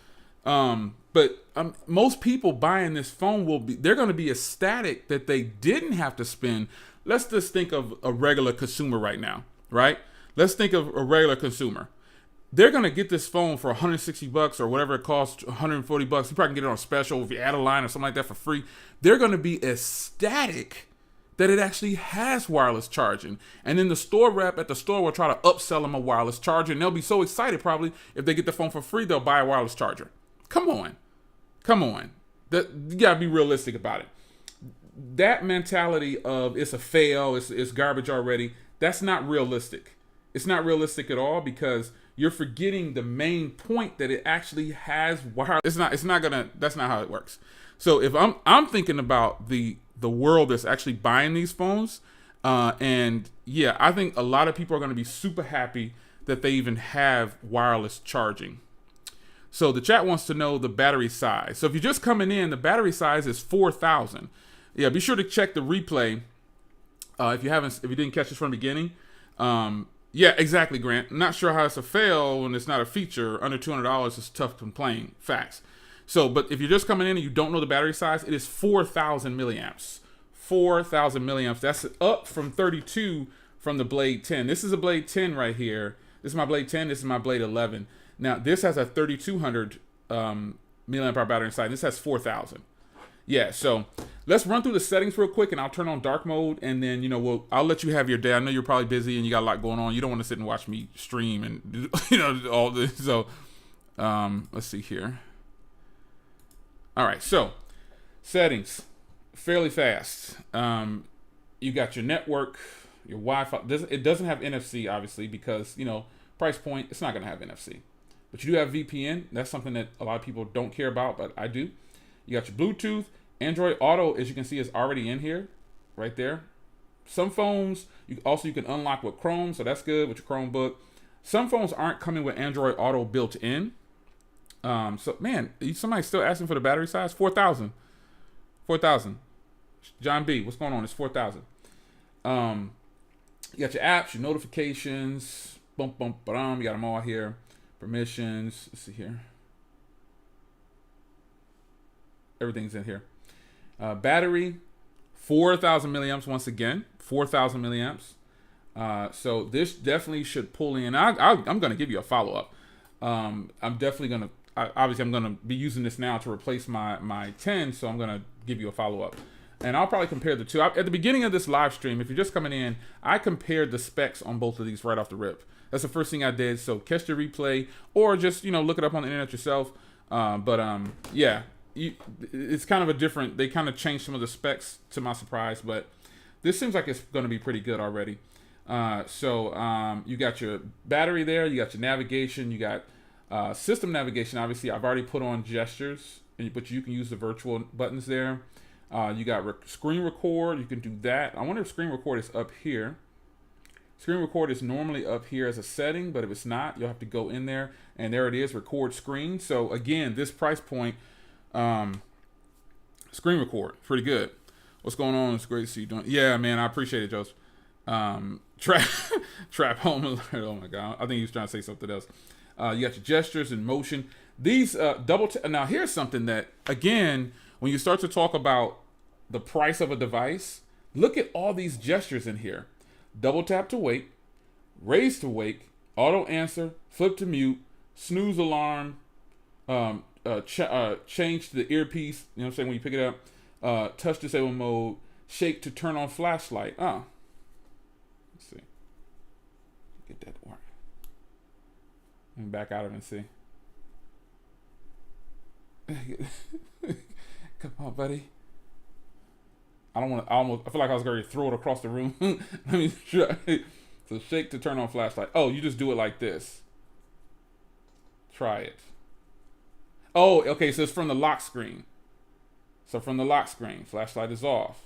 But most people buying this phone they're going to be ecstatic that they didn't have to spend. Let's just think of a regular consumer right now, right? Let's think of a regular consumer. They're going to get this phone for $160 or whatever it costs, $140. You probably can get it on special if you add a line or something like that for free. They're going to be ecstatic that it actually has wireless charging. And then the store rep at the store will try to upsell them a wireless charger, and they'll be so excited probably if they get the phone for free, they'll buy a wireless charger. Come on. You gotta be realistic about it. That mentality of it's a fail, it's garbage already, that's not realistic. It's not realistic at all because you're forgetting the main point that it actually has wireless. That's not how it works. So if I'm thinking about the world that's actually buying these phones, and yeah, I think a lot of people are gonna be super happy that they even have wireless charging. So the chat wants to know the battery size. So if you're just coming in, the battery size is 4,000. Yeah, be sure to check the replay if you didn't catch this from the beginning. Yeah, exactly, Grant. I'm not sure how it's a fail when it's not a feature. Under $200 is tough to complain. Facts. So, but if you're just coming in and you don't know the battery size, it is 4,000 milliamps. 4,000 milliamps. That's up from 32 from the Blade 10. This is a Blade 10 right here. This is my Blade 10. This is my Blade 11. Now, this has a 3,200 milliamp hour battery inside. This has 4,000. Yeah, so let's run through the settings real quick, and I'll turn on dark mode, and then, I'll let you have your day. I know you're probably busy, and you got a lot going on. You don't want to sit and watch me stream and, all this. So, let's see here. All right, so settings, fairly fast. You got your network, your Wi-Fi. It doesn't have NFC, obviously, because, price point, it's not going to have NFC. But you do have VPN. That's something that a lot of people don't care about, but I do. You got your Bluetooth. Android Auto, as you can see, is already in here, right there. Some phones, you can unlock with Chrome, so that's good with your Chromebook. Some phones aren't coming with Android Auto built in. So man, somebody's still asking for the battery size. 4,000. 4,000. John B, what's going on? It's 4,000. You got your apps, your notifications. Bum bum bum. You got them all here. Permissions. Let's see here. Everything's in here. Battery, 4,000 milliamps once again. 4,000 milliamps. So this definitely should pull in. I'm going to give you a follow up. I'm definitely going to. Obviously, I'm going to be using this now to replace my 10. So I'm going to give you a follow up. And I'll probably compare the two. At the beginning of this live stream, if you're just coming in, I compared the specs on both of these right off the rip. That's the first thing I did. So catch the replay or just, look it up on the internet yourself. Yeah, it's kind of a different, they kind of changed some of the specs to my surprise, but this seems like it's going to be pretty good already. You got your battery there, you got your navigation, you got system navigation. Obviously, I've already put on gestures, but you can use the virtual buttons there. You got screen record. You can do that. I wonder if screen record is up here. Screen record is normally up here as a setting, but if it's not, you'll have to go in there, and there it is, record screen. So again, this price point, screen record, pretty good. What's going on? It's great to see you doing. Yeah, man, I appreciate it, Joseph. Trap home alert. Oh my God, I think he was trying to say something else. You got your gestures and motion. These now here's something that, again, when you start to talk about the price of a device, look at all these gestures in here. Double tap to wake, raise to wake, auto answer, flip to mute, snooze alarm, change to the earpiece, you know what I'm saying, when you pick it up, touch disable mode, shake to turn on flashlight. Let's see. Get that to work. Let me back out of it and see. Come on, buddy. I feel like I was going to throw it across the room. Let me try. So shake to turn on flashlight. Oh, you just do it like this. Try it. Oh, okay, so it's from the lock screen. So from the lock screen, flashlight is off.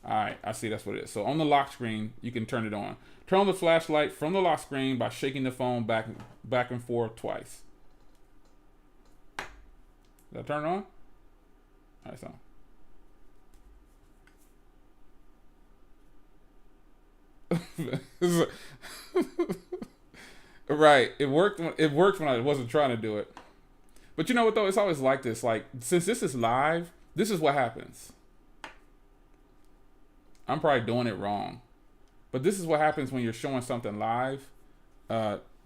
All right, I see that's what it is. So on the lock screen, you can turn it on. Turn on the flashlight from the lock screen by shaking the phone back and forth twice. Did that turn on? All right, so. Right, it worked when I wasn't trying to do it. But you know what though? It's always like this. Like, since this is live, this is what happens. I'm probably doing it wrong, but this is what happens when you're showing something live.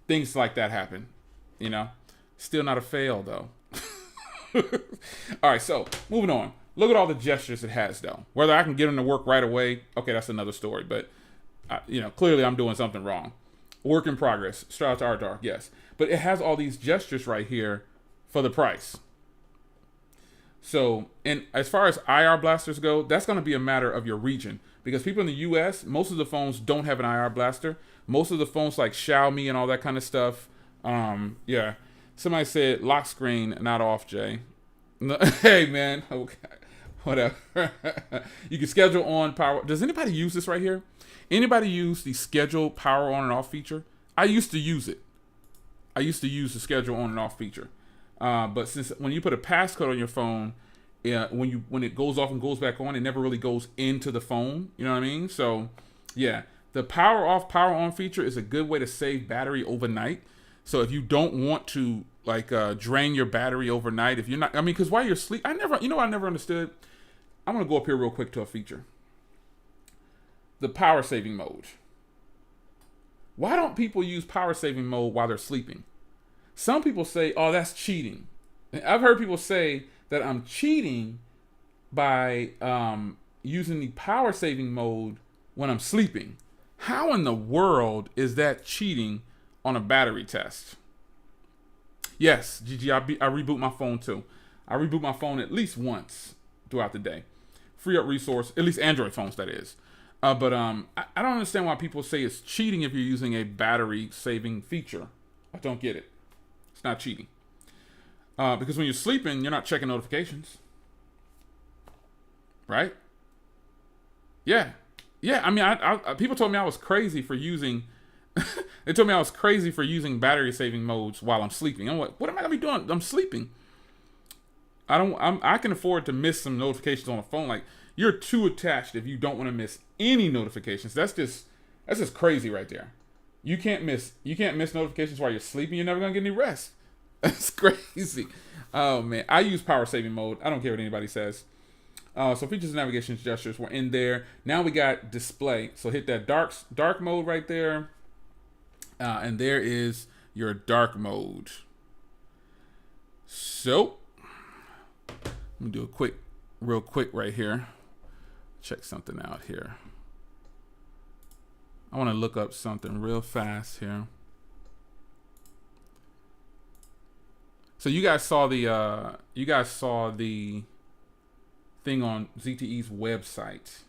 Things like that happen. Still not a fail though. All right, so moving on. Look at all the gestures it has, though. Whether I can get them to work right away, okay, that's another story. But clearly I'm doing something wrong. Work in progress. Shout out to Art Dark, yes. But it has all these gestures right here for the price. So, and as far as IR blasters go, that's going to be a matter of your region, because people in the U.S., most of the phones don't have an IR blaster. Most of the phones like Xiaomi and all that kind of stuff. Yeah. Somebody said lock screen, not off, Jay. No, hey, man. Okay. Whatever. You can schedule on power. Does anybody use this right here? Anybody use the schedule power on and off feature? I used to use it. I used to use the schedule on and off feature. But since when you put a passcode on your phone, when it goes off and goes back on, it never really goes into the phone. You know what I mean? So, yeah. The power off, power on feature is a good way to save battery overnight. So if you don't want to drain your battery overnight, if you're not, because while you're asleep, I never understood. I'm going to go up here real quick to a feature. The power saving mode. Why don't people use power saving mode while they're sleeping? Some people say, oh, that's cheating. And I've heard people say that I'm cheating by using the power saving mode when I'm sleeping. How in the world is that cheating on a battery test? Yes, Gigi, I reboot my phone too. I reboot my phone at least once throughout the day. Free up resource, at least Android phones, that is. But I don't understand why people say it's cheating if you're using a battery saving feature. I don't get it. It's not cheating. Because when you're sleeping, you're not checking notifications. Right? Yeah. Yeah, I people told me I was crazy for using They told me I was crazy for using battery saving modes while I'm sleeping. I'm like, what am I gonna be doing? I'm sleeping. I can afford to miss some notifications on the phone. Like, you're too attached if you don't want to miss any notifications. That's just crazy right there. You can't miss notifications while you're sleeping. You're never gonna get any rest. That's crazy. Oh man, I use power saving mode. I don't care what anybody says. So features and navigation gestures were in there. Now we got display. So hit that dark mode right there, and there is your dark mode. So let me do a real quick right here. Check something out here. I want to look up something real fast here. So you guys saw the thing on ZTE's website.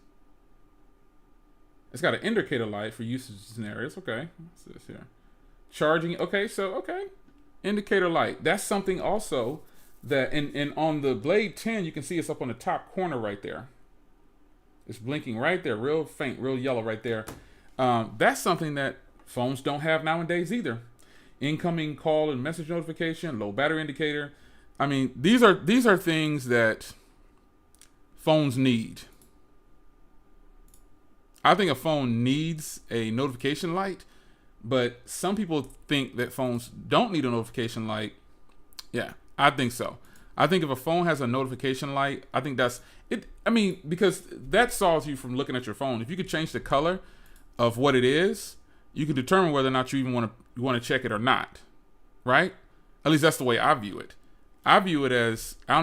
It's got an indicator light for usage scenarios. Okay, what's this here? Charging. Okay, indicator light. That's something also that and on the Blade 10 you can see it's up on the top corner right there. It's blinking right there, real faint, real yellow right there. That's something that phones don't have nowadays either. Incoming call and message notification, low battery indicator. I mean, these are things that phones need. I think a phone needs a notification light, but some people think that phones don't need a notification light. Yeah, I think so. I think if a phone has a notification light, I think that's it. I mean, because that solves you from looking at your phone. If you could change the color of what it is, you can determine whether or not you even want to check it or not, right? At least that's the way I view it. I view it as I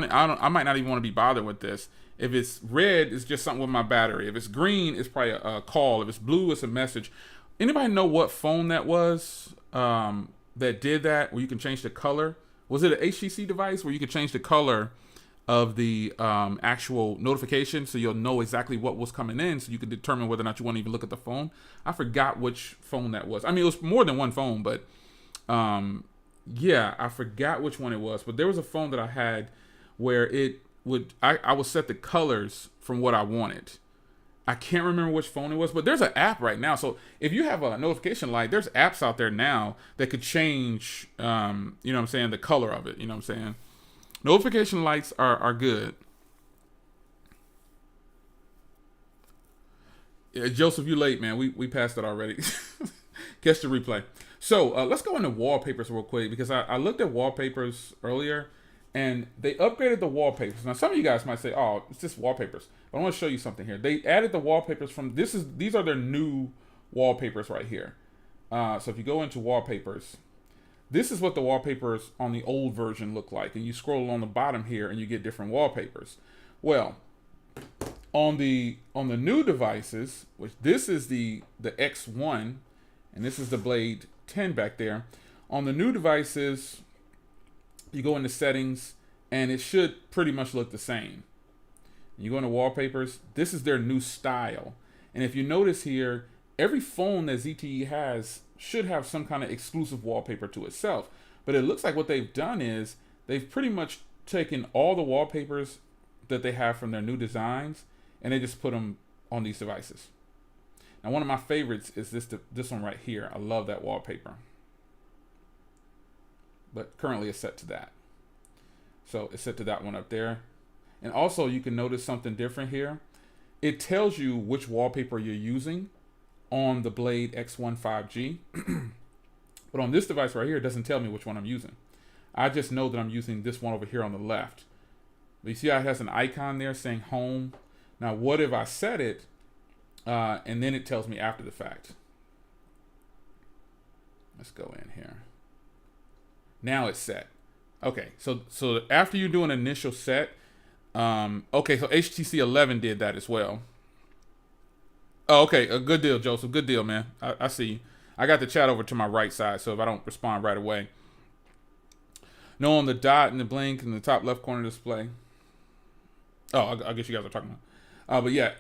might not even want to be bothered with this. If it's red, it's just something with my battery. If it's green, it's probably a call. If it's blue, it's a message. Anybody know what phone that was that did that, where you can change the color? Was it an HTC device where you could change the color of the actual notification so you'll know exactly what was coming in, so you could determine whether or not you want to even look at the phone? I forgot which phone that was. I mean, it was more than one phone, but yeah, I forgot which one it was. But there was a phone that I had where I would set the colors from what I wanted. I can't remember which phone it was, but there's an app right now. So if you have a notification light, there's apps out there now that could change, you know what I'm saying, the color of it. You know what I'm saying? Notification lights are good. Yeah, Joseph, you late, man. We passed it already. Catch the replay. So let's go into wallpapers real quick, because I looked at wallpapers earlier, and they upgraded the wallpapers. Now, some of you guys might say, "Oh, it's just wallpapers." But I want to show you something here. They added the wallpapers from these are their new wallpapers right here. So if you go into wallpapers, this is what the wallpapers on the old version look like. And you scroll along the bottom here, and you get different wallpapers. Well, on the new devices, which this is the X1, and this is the Blade 10 back there. On the new devices, you go into settings, and it should pretty much look the same. You go into wallpapers, this is their new style. And if you notice here, every phone that ZTE has should have some kind of exclusive wallpaper to itself. But it looks like what they've done is they've pretty much taken all the wallpapers that they have from their new designs, and they just put them on these devices. Now, one of my favorites is this one right here. I love that wallpaper. But currently it's set to that. So it's set to that one up there. And also you can notice something different here. It tells you which wallpaper you're using on the Blade X1 5G. But on this device right here, it doesn't tell me which one I'm using. I just know that I'm using this one over here on the left. But you see how it has an icon there saying home? Now, what if I set it and then it tells me after the fact? Let's go in here. Now it's set. Okay, so after you do an initial set, okay, so HTC 11 did that as well. Oh, okay, a good deal, Joseph. Good deal, man. I see you. I got the chat over to my right side, so if I don't respond right away. No, on the dot and the blink in the top left corner display. Oh, I guess you guys are talking about. But yeah,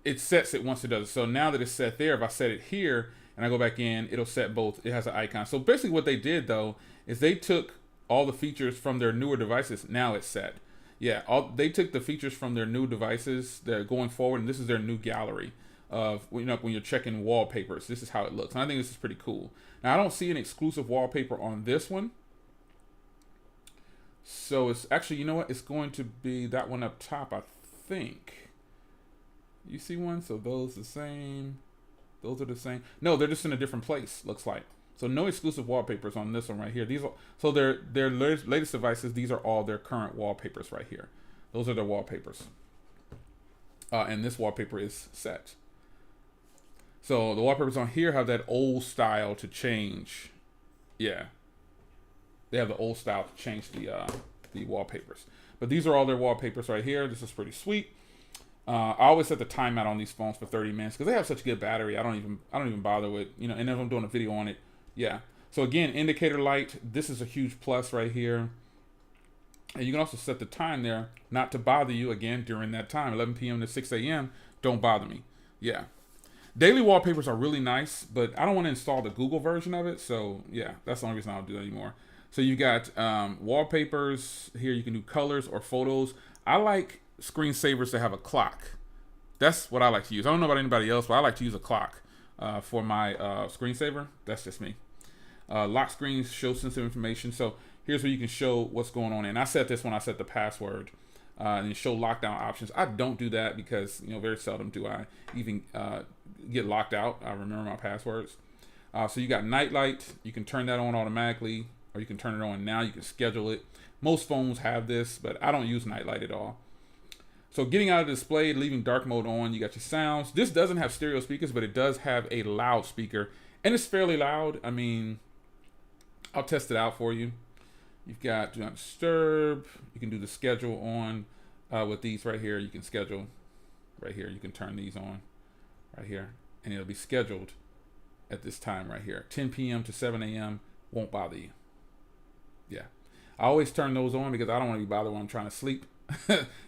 it sets it once it does it. So now that it's set there, if I set it here and I go back in, it'll set both. It has an icon. So basically what they did, though, is they took all the features from their newer devices. Now it's set. Yeah, they took the features from their new devices. They're going forward, and this is their new gallery. of, you know, when you're checking wallpapers. This is how it looks, and I think this is pretty cool. Now I don't see an exclusive wallpaper on this one, so it's actually, you know what, it's going to be that one up top, I think. You see one? So those the same. Those are the same. No, they're just in a different place, looks like. So no exclusive wallpapers on this one right here. These are, so their latest devices. These are all their current wallpapers right here. Those are their wallpapers. And this wallpaper is set. So the wallpapers on here have that old style to change. Yeah, they have the old style to change the wallpapers. But these are all their wallpapers right here. This is pretty sweet. I always set the timeout on these phones for 30 minutes because they have such good battery. I don't even bother with, you know, and if I'm doing a video on it, yeah. So again, indicator light. This is a huge plus right here. And you can also set the time there not to bother you again during that time, 11 p.m. to 6 a.m. Don't bother me. Yeah. Daily wallpapers are really nice, but I don't want to install the Google version of it. So yeah, that's the only reason I don't do that anymore. So you got wallpapers here. You can do colors or photos. I like screensavers to have a clock. That's what I like to use. I don't know about anybody else, but I like to use a clock for my screensaver. That's just me. Lock screens show sensitive information. So here's where you can show what's going on. And I set this when I set the password and show lockdown options. I don't do that because, you know, very seldom do I even get locked out. I remember my passwords. So you got night light. You can turn that on automatically, or you can turn it on now. You can schedule it. Most phones have this, but I don't use night light at all. So getting out of the display, leaving dark mode on, you got your sounds. This doesn't have stereo speakers, but it does have a loudspeaker, and it's fairly loud. I mean, I'll test it out for you. You've got do not disturb. You can do the schedule on with these right here. You can schedule right here. You can turn these on right here, and it'll be scheduled at this time right here. 10 p.m. to 7 a.m. won't bother you. Yeah. I always turn those on because I don't want to be bothered when I'm trying to sleep.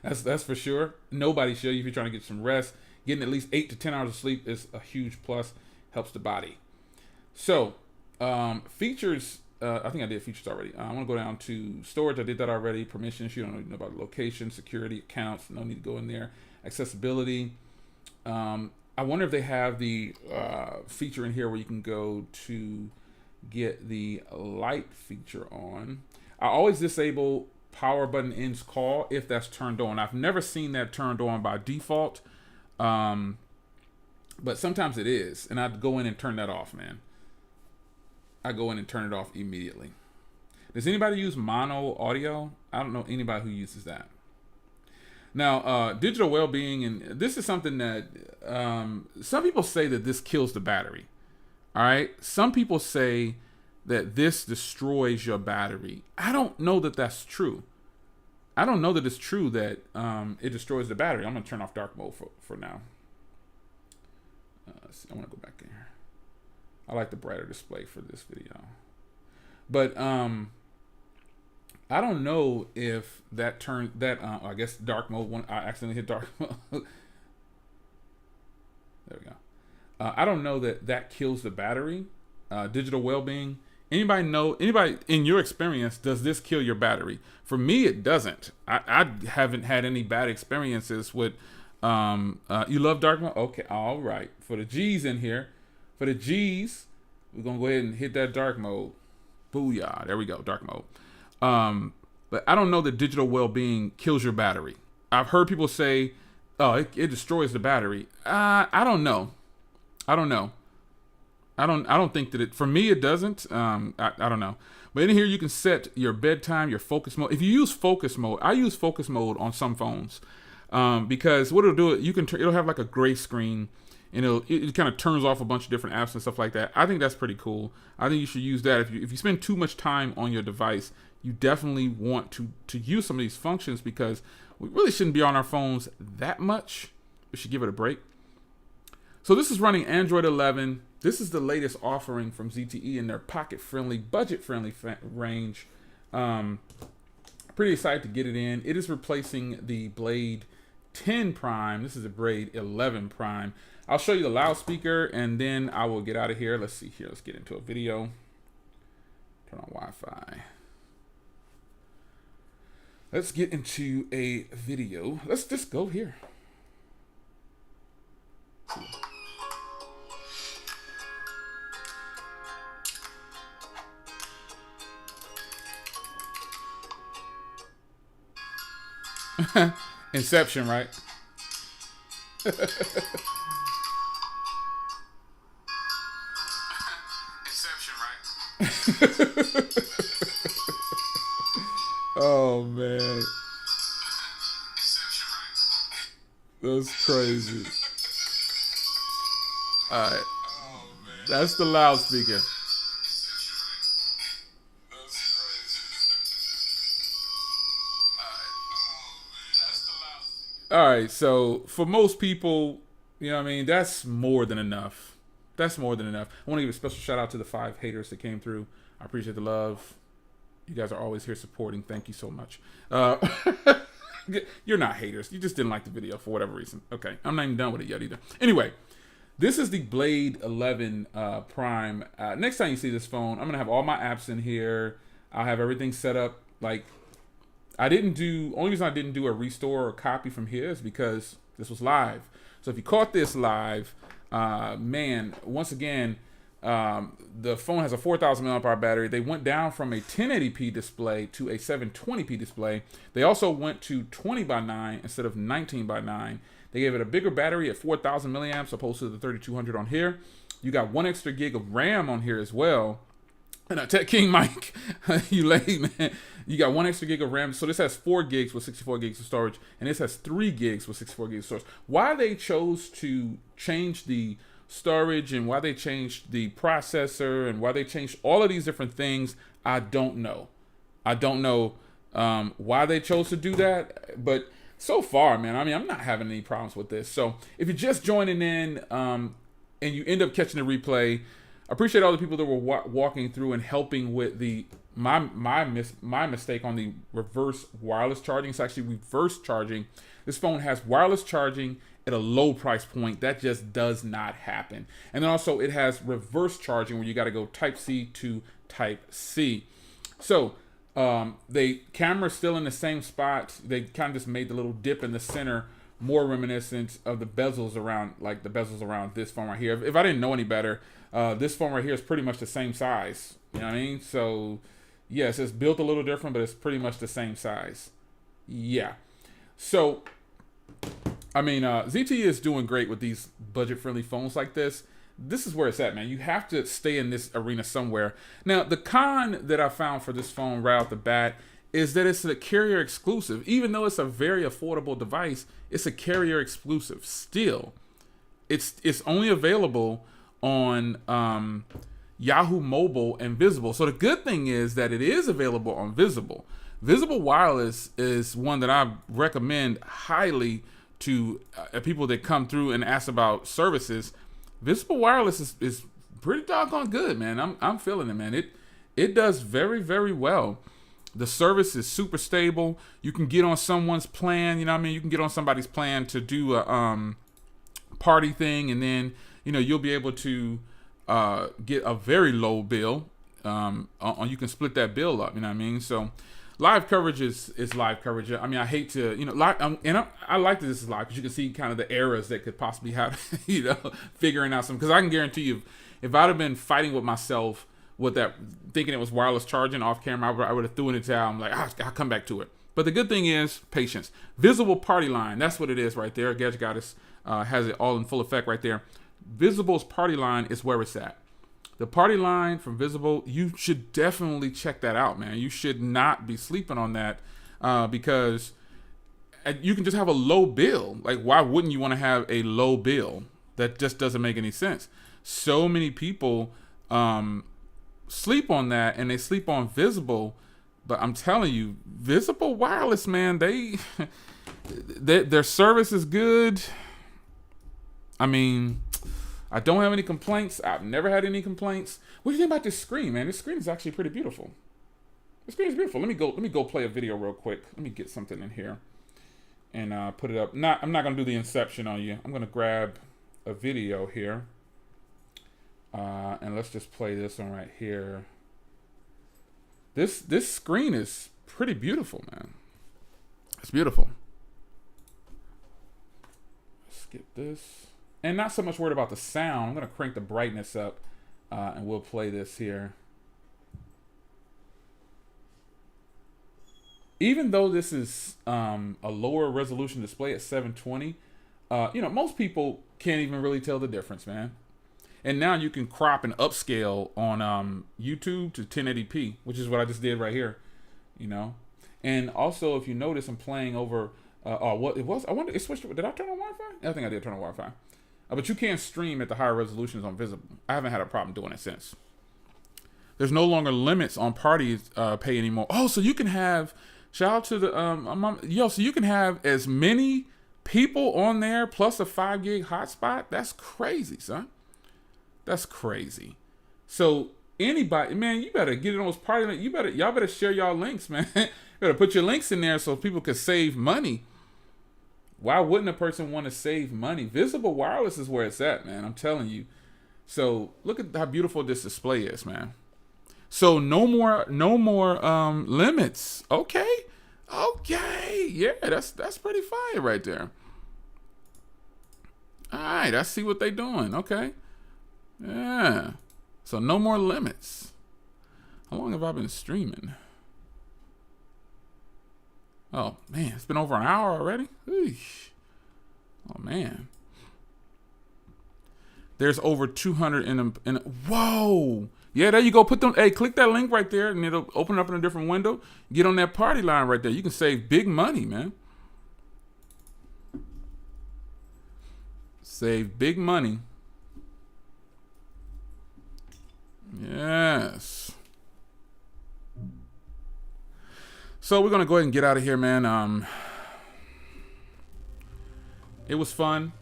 that's for sure. Nobody should. If you're trying to get some rest, getting at least 8 to 10 hours of sleep is a huge plus. Helps the body. So features. I think I did features already. I want to go down to storage. I did that already. Permissions. You don't know about location, security, accounts. No need to go in there. Accessibility. I wonder if they have the feature in here where you can go to get the light feature on. I always disable power button ends call if that's turned on. I've never seen that turned on by default, but sometimes it is, and I'd go in and turn that off, man. I go in and turn it off immediately. Does anybody use mono audio? I don't know anybody who uses that. Now, digital well-being, and this is something that some people say that this kills the battery. All right, some people say that this destroys your battery. I don't know that that's true. I don't know that it's true that it destroys the battery. I'm gonna turn off dark mode for now. I want to go back in here. I like the brighter display for this video. But I don't know if that turned that I guess dark mode when I accidentally hit dark mode. There we go. I don't know that kills the battery. Digital well-being. Anybody in your experience, does this kill your battery? For me, it doesn't. I haven't had any bad experiences with you love dark mode? Okay, all right. For the G's in here, for the G's, we're gonna go ahead and hit that dark mode. Booyah. There we go, dark mode. But I don't know that digital well-being kills your battery. I've heard people say, oh, it destroys the battery. I don't know. I don't think that for me, it doesn't. I don't know. But in here, you can set your bedtime, your focus mode. If you use focus mode, I use focus mode on some phones because what it'll do, it'll have like a gray screen, and it kind of turns off a bunch of different apps and stuff like that. I think that's pretty cool. I think you should use that. If you spend too much time on your device, you definitely want to use some of these functions because we really shouldn't be on our phones that much. We should give it a break. So this is running Android 11. This is the latest offering from ZTE in their pocket-friendly, budget-friendly range. Pretty excited to get it in. It is replacing the Blade 10 Prime. This is a Blade 11 Prime. I'll show you the loudspeaker, and then I will get out of here. Let's see here. Let's get into a video. Turn on Wi-Fi. Let's get into a video. Let's just go here. Inception, right? Inception, right? Oh man, that's crazy. All right, that's the loudspeaker. All right, so for most people, you know what I mean, that's more than enough. That's more than enough. I want to give a special shout out to the 5 haters that came through. I appreciate the love. You guys are always here supporting. Thank you so much. You're not haters. You just didn't like the video for whatever reason. Okay, I'm not even done with it yet either. Anyway, this is the Blade 11 Prime. Next time you see this phone, I'm going to have all my apps in here. I'll have everything set up. Like, only reason I didn't do a restore or copy from here is because this was live. So if you caught this live, man, once again, the phone has a 4,000 mAh battery. They went down from a 1080p display to a 720p display. They also went to 20x9 instead of 19x9. They gave it a bigger battery at 4,000 milliamps opposed to the 3,200 on here. You got 1 extra gig of RAM on here as well. And Tech King Mike, you late, man. You got 1 extra gig of RAM. So this has 4 gigs with 64 gigs of storage, and this has 3 gigs with 64 gigs of storage. Why they chose to change the storage and why they changed the processor and why they changed all of these different things, I don't know. I don't know why they chose to do that, but so far, man, I mean, I'm not having any problems with this. So if you're just joining in and you end up catching the replay, I appreciate all the people that were walking through and helping with my mistake on the reverse wireless charging. It's actually reverse charging. This phone has wireless charging at a low price point. That just does not happen. And then also it has reverse charging where you got to go Type C to Type C. So the camera's still in the same spot. They kind of just made the little dip in the center more reminiscent of the bezels around, like the bezels around this phone right here. If I didn't know any better, this phone right here is pretty much the same size. You know what I mean? So yes, it's built a little different, but it's pretty much the same size. Yeah. So, I mean, ZTE is doing great with these budget-friendly phones like this. This is where it's at, man. You have to stay in this arena somewhere. Now, the con that I found for this phone right off the bat is that it's a carrier exclusive. Even though it's a very affordable device, it's a carrier exclusive. Still, it's only available on Yahoo Mobile and Visible. So the good thing is that it is available on Visible. Visible Wireless is one that I recommend highly to people that come through and ask about services. Visible Wireless is pretty doggone good, man. I'm feeling it, man. It does very, very well. The service is super stable. You can get on someone's plan, you know what I mean? You can get on somebody's plan to do a party thing, and then, you know, you'll be able to get a very low bill. You can split that bill up, you know what I mean? So live coverage is live coverage. I mean, I hate to, you know, I like that this is live because you can see kind of the errors that could possibly happen, you know, figuring out some. Because I can guarantee you, if I'd have been fighting with myself with that, thinking it was wireless charging off camera, I would have threw in the towel. I'm like, I'll come back to it. But the good thing is patience. Visible party line, that's what it is right there. Gadget Goddess has it all in full effect right there. Visible's party line is where it's at. The party line from Visible, you should definitely check that out, man. You should not be sleeping on that because you can just have a low bill. Like, why wouldn't you want to have a low bill? That just doesn't make any sense. So many people sleep on that, and they sleep on Visible. But I'm telling you, Visible Wireless, man, their service is good. I mean, I don't have any complaints. I've never had any complaints. What do you think about this screen, man? This screen is actually pretty beautiful. The screen is beautiful. Let me go play a video real quick. Let me get something in here and put it up. I'm not gonna do the Inception on you. I'm gonna grab a video here, and let's just play this one right here. This screen is pretty beautiful, man. It's beautiful. Let's get this. And not so much worried about the sound. I'm going to crank the brightness up, and we'll play this here. even though this is a lower resolution display at 720, most people can't even really tell the difference, man. And now you can crop and upscale on YouTube to 1080p, which is what I just did right here, And also, if you notice, I'm playing over. What it was? I wonder. It switched. Did I turn on Wi-Fi? I think I did turn on Wi-Fi. But you can't stream at the higher resolutions on Visible. I haven't had a problem doing it since. There's no longer limits on party pay anymore. Oh, so you can have. Shout out to the so you can have as many people on there plus a 5 gig hotspot. That's crazy, son. That's crazy. So anybody, man, you better get in those party. Y'all better share y'all links, man. You better put your links in there so people can save money. Why wouldn't a person want to save money? Visible Wireless is where it's at, man. I'm telling you. So look at how beautiful this display is, man. So no more limits. Okay. Yeah, that's pretty fire right there. All right, I see what they doing. Okay. Yeah. So no more limits. How long have I been streaming? Oh man, it's been over an hour already. Eesh. Oh man. There's over 200 in a whoa. Yeah, there you go. Put them. Hey, click that link right there, and it'll open up in a different window. Get on that party line right there. You can save big money, man. Save big money. Yes. So we're gonna go ahead and get out of here, man. It was fun.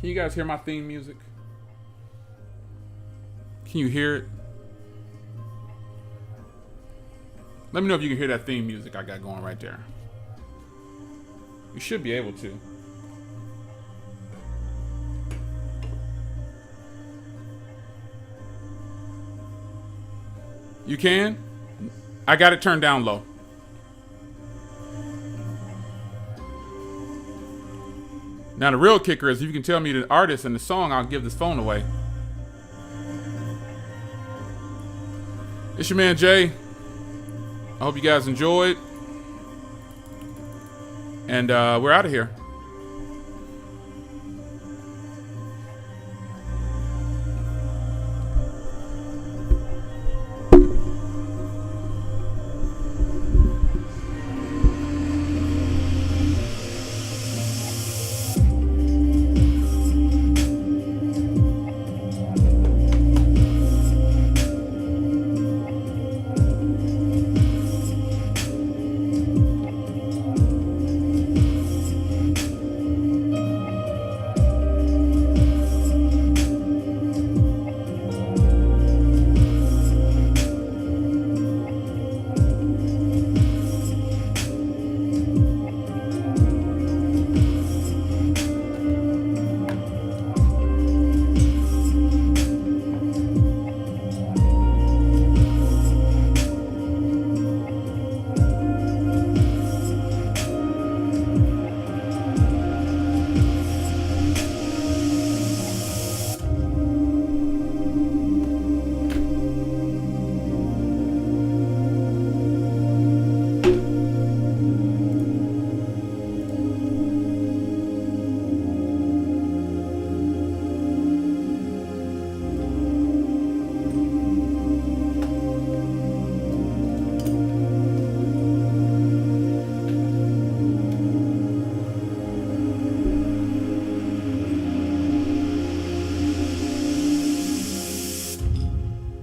Can you guys hear my theme music? Can you hear it? Let me know if you can hear that theme music I got going right there. You should be able to. You can? I got it turned down low. Now the real kicker is if you can tell me the artist and the song, I'll give this phone away. It's your man Jay. I hope you guys enjoyed. And we're out of here.